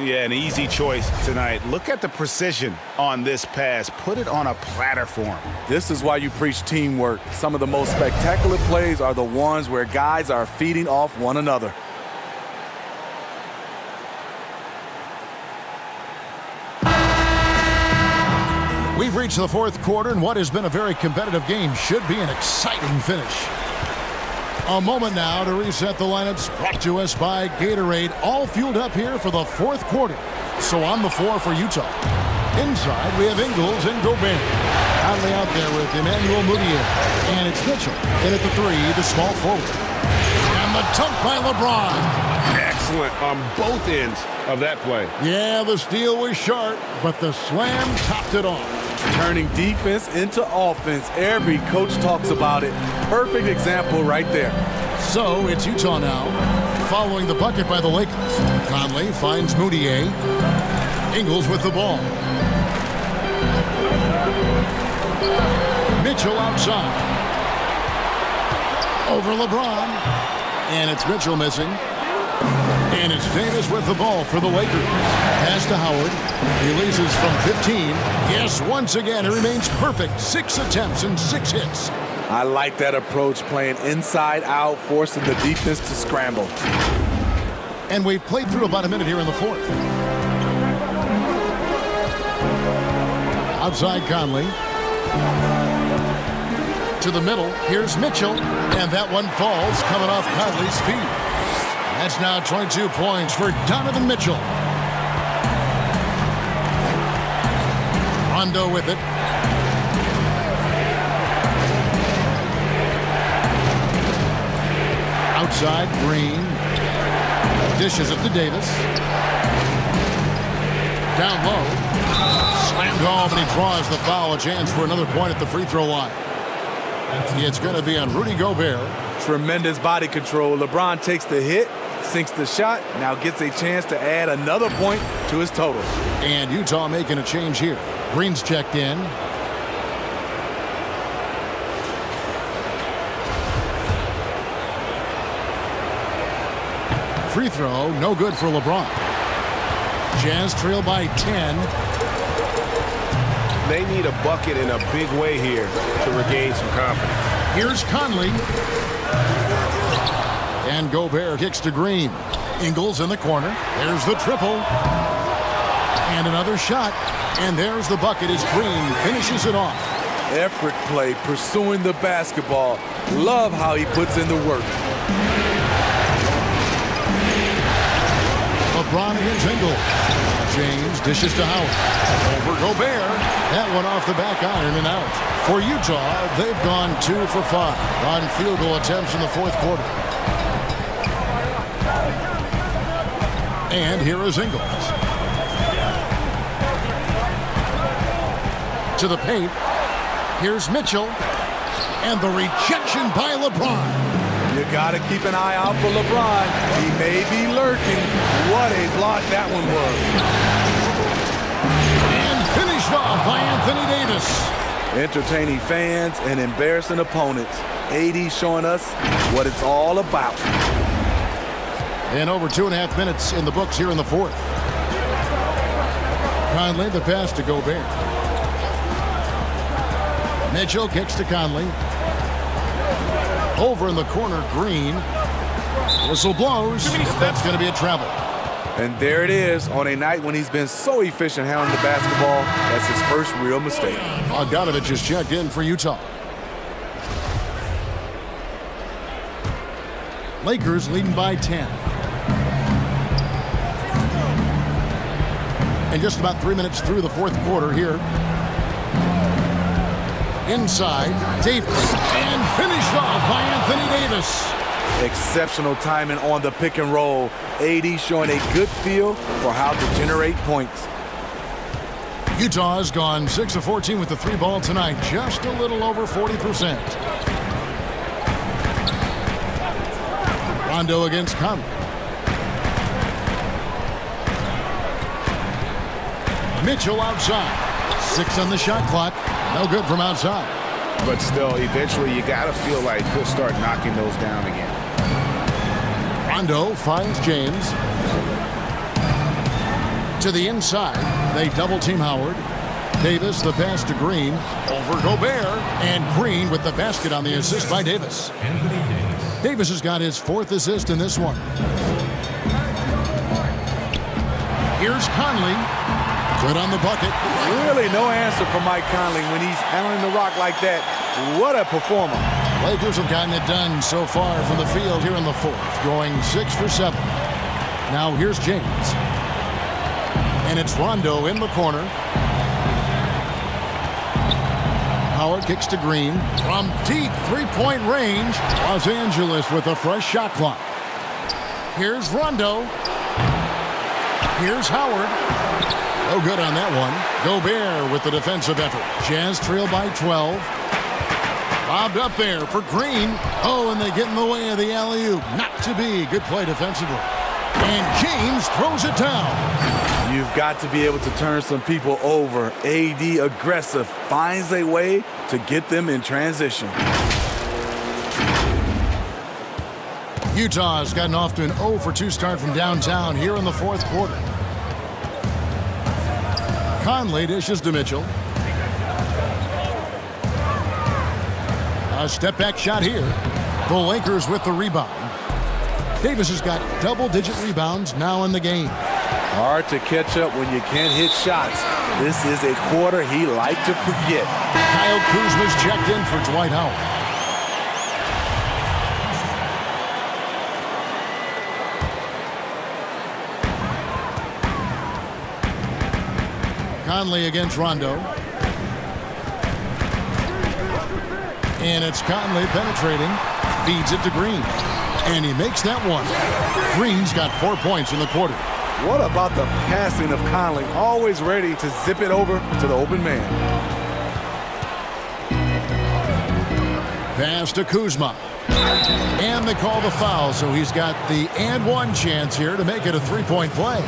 Yeah, an easy choice tonight. Look at the precision on this pass. Put it on a platter for him. This is why you preach teamwork. Some of the most spectacular plays are the ones where guys are feeding off one another. We've reached the fourth quarter, and what has been a very competitive game should be an exciting finish. A moment now to reset the lineups, brought to us by Gatorade, all fueled up here for the fourth quarter. So on the floor for Utah. Inside, we have Ingles and Gobert. Conley out there with Emmanuel Mudiay. And it's Mitchell in at the three, the small forward. And the dunk by LeBron. Excellent on both ends of that play. Yeah, the steal was sharp, but the slam topped it off. Turning defense into offense. Every coach talks about it. Perfect example right there. So it's Utah now, following the bucket by the Lakers. Conley finds Mudiay. Ingles with the ball. Mitchell outside. Over LeBron. And it's Mitchell missing. And it's Davis with the ball for the Lakers. Pass to Howard. Releases from 15. Yes, once again, it remains perfect. 6 attempts and 6 hits. I like that approach, playing inside out, forcing the defense to scramble. And we've played through about a minute here in the fourth. Outside Conley. To the middle. Here's Mitchell. And that one falls, coming off Conley's feet. That's now 22 points for Donovan Mitchell. Rondo with it. Outside, Green. Dishes it to Davis. Down low. Slammed home, and he draws the foul. A chance for another point at the free throw line. It's going to be on Rudy Gobert. Tremendous body control. LeBron takes the hit, sinks the shot, now gets a chance to add another point to his total. And Utah making a change here. Green's checked in. Free throw, no good for LeBron. Jazz trail by 10. They need a bucket in a big way here to regain some confidence. Here's Conley. And Gobert kicks to Green. Ingles in the corner. There's the triple. And another shot. And there's the bucket as Green finishes it off. Effort play, pursuing the basketball. Love how he puts in the work. LeBron against Ingles. James dishes to Howard. Over Gobert. That one off the back iron and out. For Utah, they've gone 2 for 5 on field goal attempts in the fourth quarter. And here is Ingles. To the paint. Here's Mitchell. And the rejection by LeBron. You got to keep an eye out for LeBron. He may be lurking. What a block that one was. And finished off by Anthony Davis. Entertaining fans and embarrassing opponents. AD showing us what it's all about. And over 2.5 minutes in the books here in the fourth. Conley, the pass to Gobert. Mitchell kicks to Conley. Over in the corner, Green. Whistle blows. That's going to be a travel. And there it is on a night when he's been so efficient handling the basketball. That's his first real mistake. Bogdanovich is checked in for Utah. Lakers leading by 10. And just about 3 minutes through the fourth quarter here. Inside, Davis, and finished off by Anthony Davis. Exceptional timing on the pick and roll. AD showing a good feel for how to generate points. Utah has gone 6 of 14 with the three ball tonight, just a little over 40%. Rondo against Conley. Mitchell outside. 6 on the shot clock. No good from outside. But still, eventually you got to feel like he'll start knocking those down again. Rondo finds James. To the inside. They double team Howard. Davis, the pass to Green. Over Gobert. And Green with the basket on the assist by Davis. Davis has got his 4th assist in this one. Here's Conley. Good on the bucket. Really no answer for Mike Conley when he's handling the rock like that. What a performer. Lakers have gotten it done so far from the field here in the fourth, going 6 for 7. Now here's James. And it's Rondo in the corner. Howard kicks to Green. From deep three-point range, Los Angeles with a fresh shot clock. Here's Rondo. Here's Howard. No good on that one. Gobert with the defensive effort. Jazz trail by 12. Bobbed up there for Green. Oh, and they get in the way of the alley-oop. Not to be. Good play defensively. And James throws it down. You've got to be able to turn some people over. AD aggressive. Finds a way to get them in transition. Utah has gotten off to an 0 for 2 start from downtown here in the fourth quarter. Conley dishes to Mitchell. A step-back shot here. The Lakers with the rebound. Davis has got double-digit rebounds now in the game. Hard to catch up when you can't hit shots. This is a quarter he liked to forget. Kyle Kuzma's checked in for Dwight Howard. Conley against Rondo. And it's Conley penetrating. Feeds it to Green. And he makes that one. Green's got 4 points in the quarter. What about the passing of Conley? Always ready to zip it over to the open man. Pass to Kuzma. And they call the foul, so he's got the and one chance here to make it a three-point play.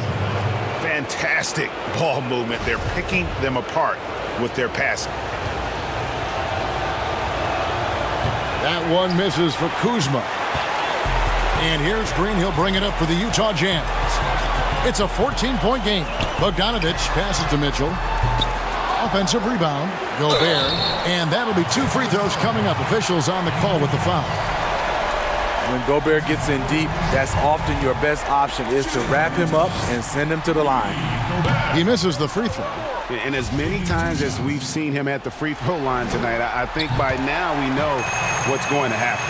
Fantastic ball movement. They're picking them apart with their passing. That one misses for Kuzma. And here's Green. He'll bring it up for the Utah Jazz. It's a 14-point game. Bogdanovich passes to Mitchell. Offensive rebound. Gobert. And that'll be 2 free throws coming up. Officials on the call with the foul. When Gobert gets in deep, that's often your best option, is to wrap him up and send him to the line. He misses the free throw. And as many times as we've seen him at the free throw line tonight, I think by now we know what's going to happen.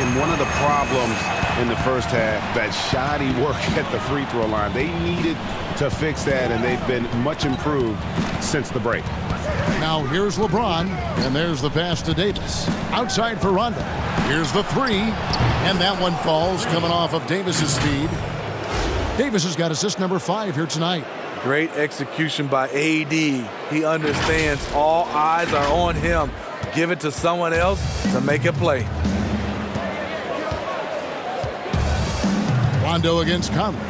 And one of the problems in the first half, that shoddy work at the free throw line, they needed to fix that, and they've been much improved since the break. Now here's LeBron, and there's the pass to Davis. Outside for Rondo. Here's the three, and that one falls, coming off of Davis's feed. Davis has got assist number 5 here tonight. Great execution by AD. He understands all eyes are on him. Give it to someone else to make a play. Rondo against Conley.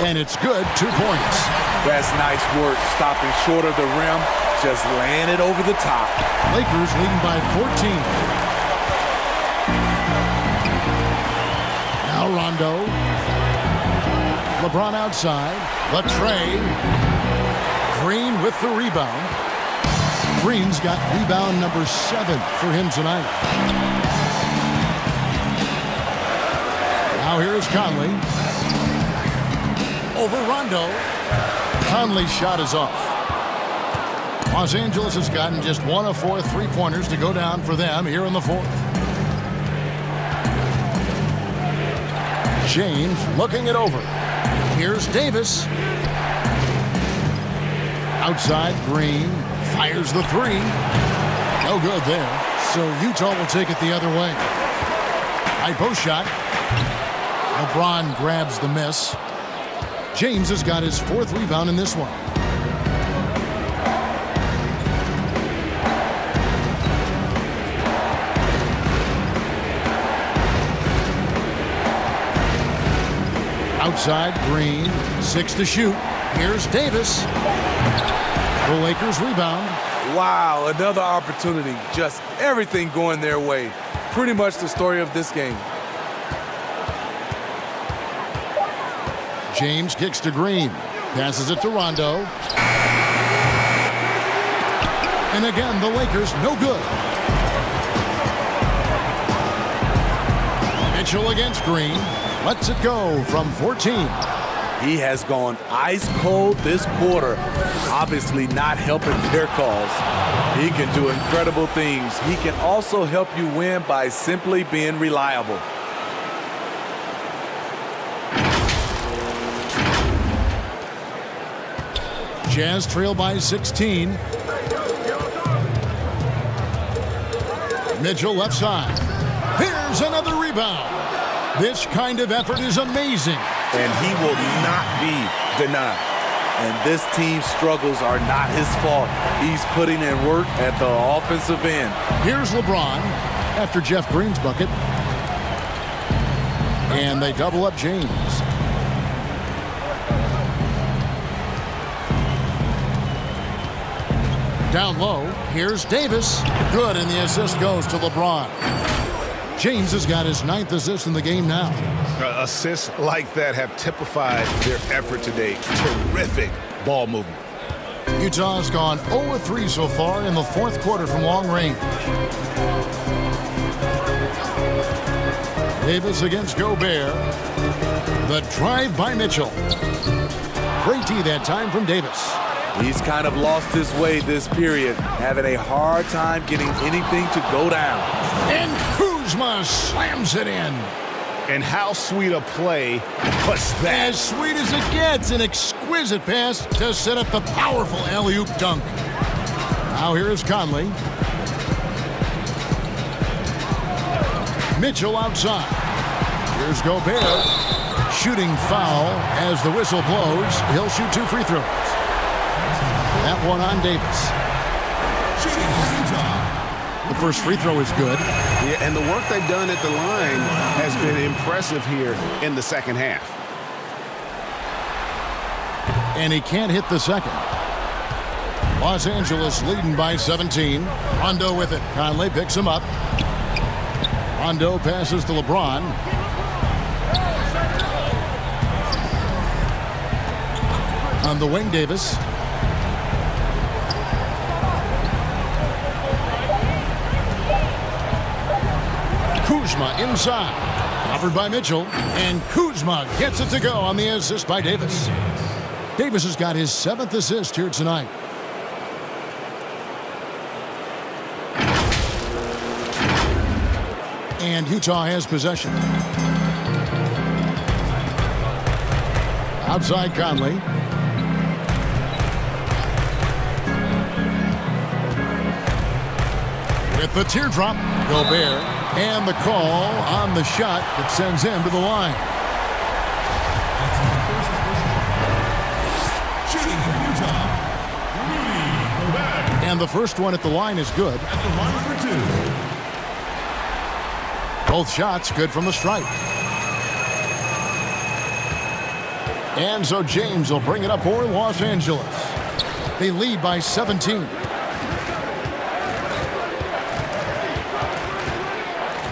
And it's good, 2 points. That's nice work, stopping short of the rim, just laying it over the top. Lakers leading by 14. Now Rondo. LeBron outside. The tray. Green with the rebound. Green's got rebound number 7 for him tonight. Now here's Conley. Over Rondo. Conley's shot is off. Los Angeles has gotten just 1 of 4 3-pointers to go down for them here in the fourth. James looking it over. Here's Davis. Outside, Green fires the three. No good there. So Utah will take it the other way. High post shot. LeBron grabs the miss. James has got his 4th rebound in this one. Outside, Green, 6 to shoot. Here's Davis. The Lakers rebound. Wow, another opportunity. Just everything going their way. Pretty much the story of this game. James kicks to Green. Passes it to Rondo. And again, the Lakers no good. Mitchell against Green. Lets it go from 14. He has gone ice cold this quarter. Obviously not helping their cause. He can do incredible things. He can also help you win by simply being reliable. Jazz trail by 16. Mitchell left side. Here's another rebound. This kind of effort is amazing. And he will not be denied. And this team's struggles are not his fault. He's putting in work at the offensive end. Here's LeBron after Jeff Green's bucket. And they double up James. Down low, here's Davis. Good, and the assist goes to LeBron. James has got his 9th assist in the game now. Assists like that have typified their effort today. Terrific ball movement. Utah has gone 0-3 so far in the 4th quarter from long range. Davis against Gobert. The drive by Mitchell. Great D that time from Davis. He's kind of lost his way this period, having a hard time getting anything to go down. And Kuzma slams it in. And how sweet a play was that? As sweet as it gets, an exquisite pass to set up the powerful alley-oop dunk. Now here is Conley. Mitchell outside. Here's Gobert. Shooting foul as the whistle blows. He'll shoot 2 free throws. That one on Davis. The first free throw is good. Yeah, and the work they've done at the line has been impressive here in the second half. And he can't hit the second. Los Angeles leading by 17. Rondo with it. Conley picks him up. Rondo passes to LeBron. On the wing, Davis. Kuzma inside. Covered by Mitchell. And Kuzma gets it to go on the assist by Davis. Davis has got his 7th assist here tonight. And Utah has possession. Outside Conley. With the teardrop, Gobert. And the call on the shot that sends him to the line. Shooting from Utah, Rudy Gobert. And the first one at the line is good. At the line for 2. Both shots good from the stripe. And so James will bring it up for Los Angeles. They lead by 17.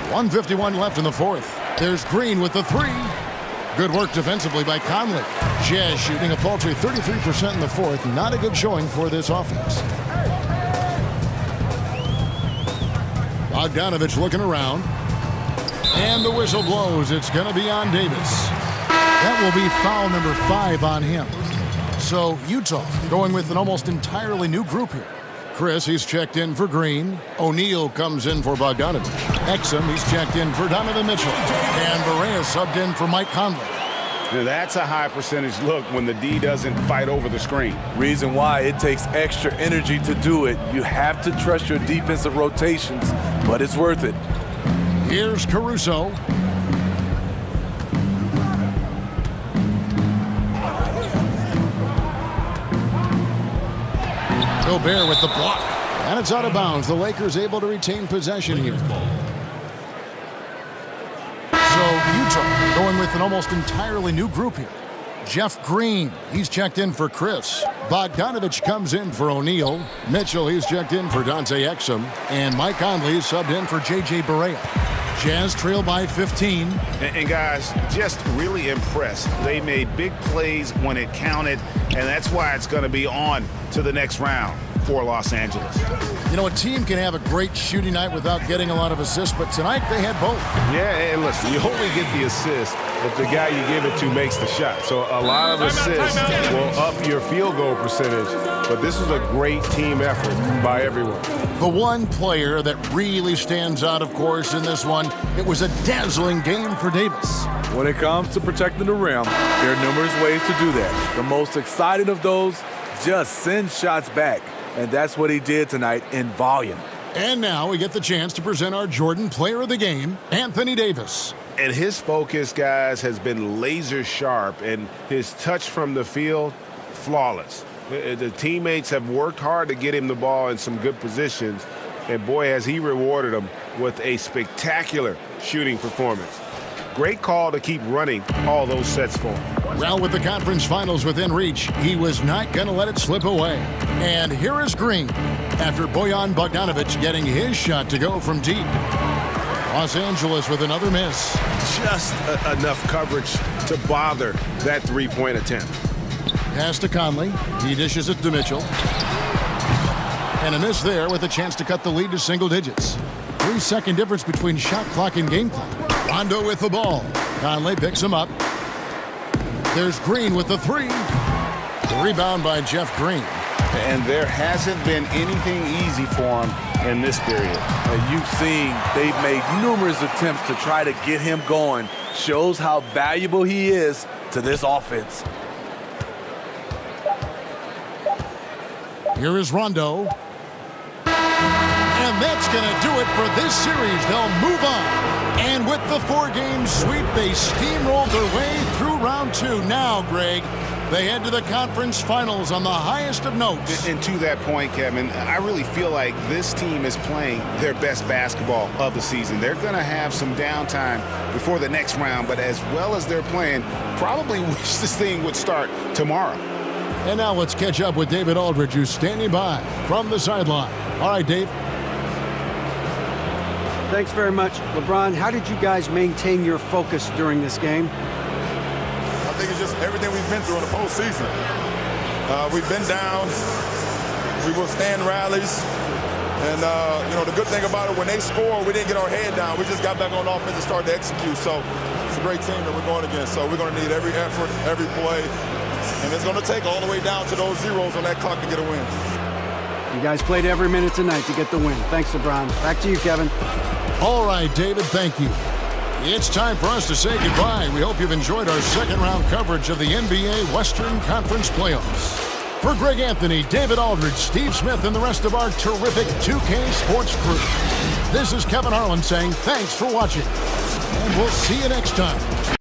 1:51 left in the fourth. There's Green with the three. Good work defensively by Conley. Jazz shooting a paltry 33% in the fourth. Not a good showing for this offense. Bogdanovich looking around. And the whistle blows. It's going to be on Davis. That will be foul number 5 on him. So Utah going with an almost entirely new group here. Chris, he's checked in for Green. O'Neal comes in for Bogdanovich. Exum, he's checked in for Donovan Mitchell. And Barea subbed in for Mike Conley. Now that's a high percentage look when the D doesn't fight over the screen. Reason why it takes extra energy to do it. You have to trust your defensive rotations, but it's worth it. Here's Caruso. Gobert with the block. And it's out of bounds. The Lakers able to retain possession here. So Utah going with an almost entirely new group here. Jeff Green, he's checked in for Chris. Bogdanovich comes in for O'Neal. Mitchell, he's checked in for Dante Exum. And Mike Conley is subbed in for J.J. Barea. Jazz trail by 15. And guys, just really impressed. They made big plays when it counted, and that's why it's going to be on to the next round for Los Angeles. You know, a team can have a great shooting night without getting a lot of assists, but tonight they had both. Yeah, and listen, you only get the assist if the guy you give it to makes the shot. So a lot of assists will up your field goal percentage, but this is a great team effort by everyone. The one player that really stands out, of course, in this one, it was a dazzling game for Davis. When it comes to protecting the rim, there are numerous ways to do that. The most exciting of those, just send shots back. And that's what he did tonight in volume. And now we get the chance to present our Jordan Player of the Game, Anthony Davis. And his focus, guys, has been laser sharp, and his touch from the field, flawless. The teammates have worked hard to get him the ball in some good positions, and boy, has he rewarded them with a spectacular shooting performance. Great call to keep running all those sets for him. Well, with the conference finals within reach, he was not going to let it slip away. And here is Green after Bojan Bogdanovich getting his shot to go from deep. Los Angeles with another miss. Just enough coverage to bother that three-point attempt. Pass to Conley. He dishes it to Mitchell. And a miss there with a chance to cut the lead to single digits. 3-second difference between shot clock and game clock. Rondo with the ball. Conley picks him up. There's Green with the three. The rebound by Jeff Green. And there hasn't been anything easy for him in this period. And you've seen they've made numerous attempts to try to get him going. Shows how valuable he is to this offense. Here is Rondo. And that's going to do it for this series. They'll move on. And with the 4-game sweep, they steamrolled their way through round 2. Now, Greg, they head to the conference finals on the highest of notes. And to that point, Kevin, I really feel like this team is playing their best basketball of the season. They're going to have some downtime before the next round, but as well as they're playing, probably wish this thing would start tomorrow. And now let's catch up with David Aldridge, who's standing by from the sideline. All right, Dave. Thanks very much. LeBron, how did you guys maintain your focus during this game? I think it's just everything we've been through in the postseason. We've been down. We withstand rallies. And, the good thing about it, when they score, we didn't get our head down. We just got back on offense and started to execute. So it's a great team that we're going against. So we're going to need every effort, every play. And it's going to take all the way down to those zeros on that clock to get a win. You guys played every minute tonight to get the win. Thanks, LeBron. Back to you, Kevin. All right, David, thank you. It's time for us to say goodbye. We hope you've enjoyed our second-round coverage of the NBA Western Conference Playoffs. For Greg Anthony, David Aldridge, Steve Smith, and the rest of our terrific 2K Sports crew, this is Kevin Harlan saying thanks for watching, and we'll see you next time.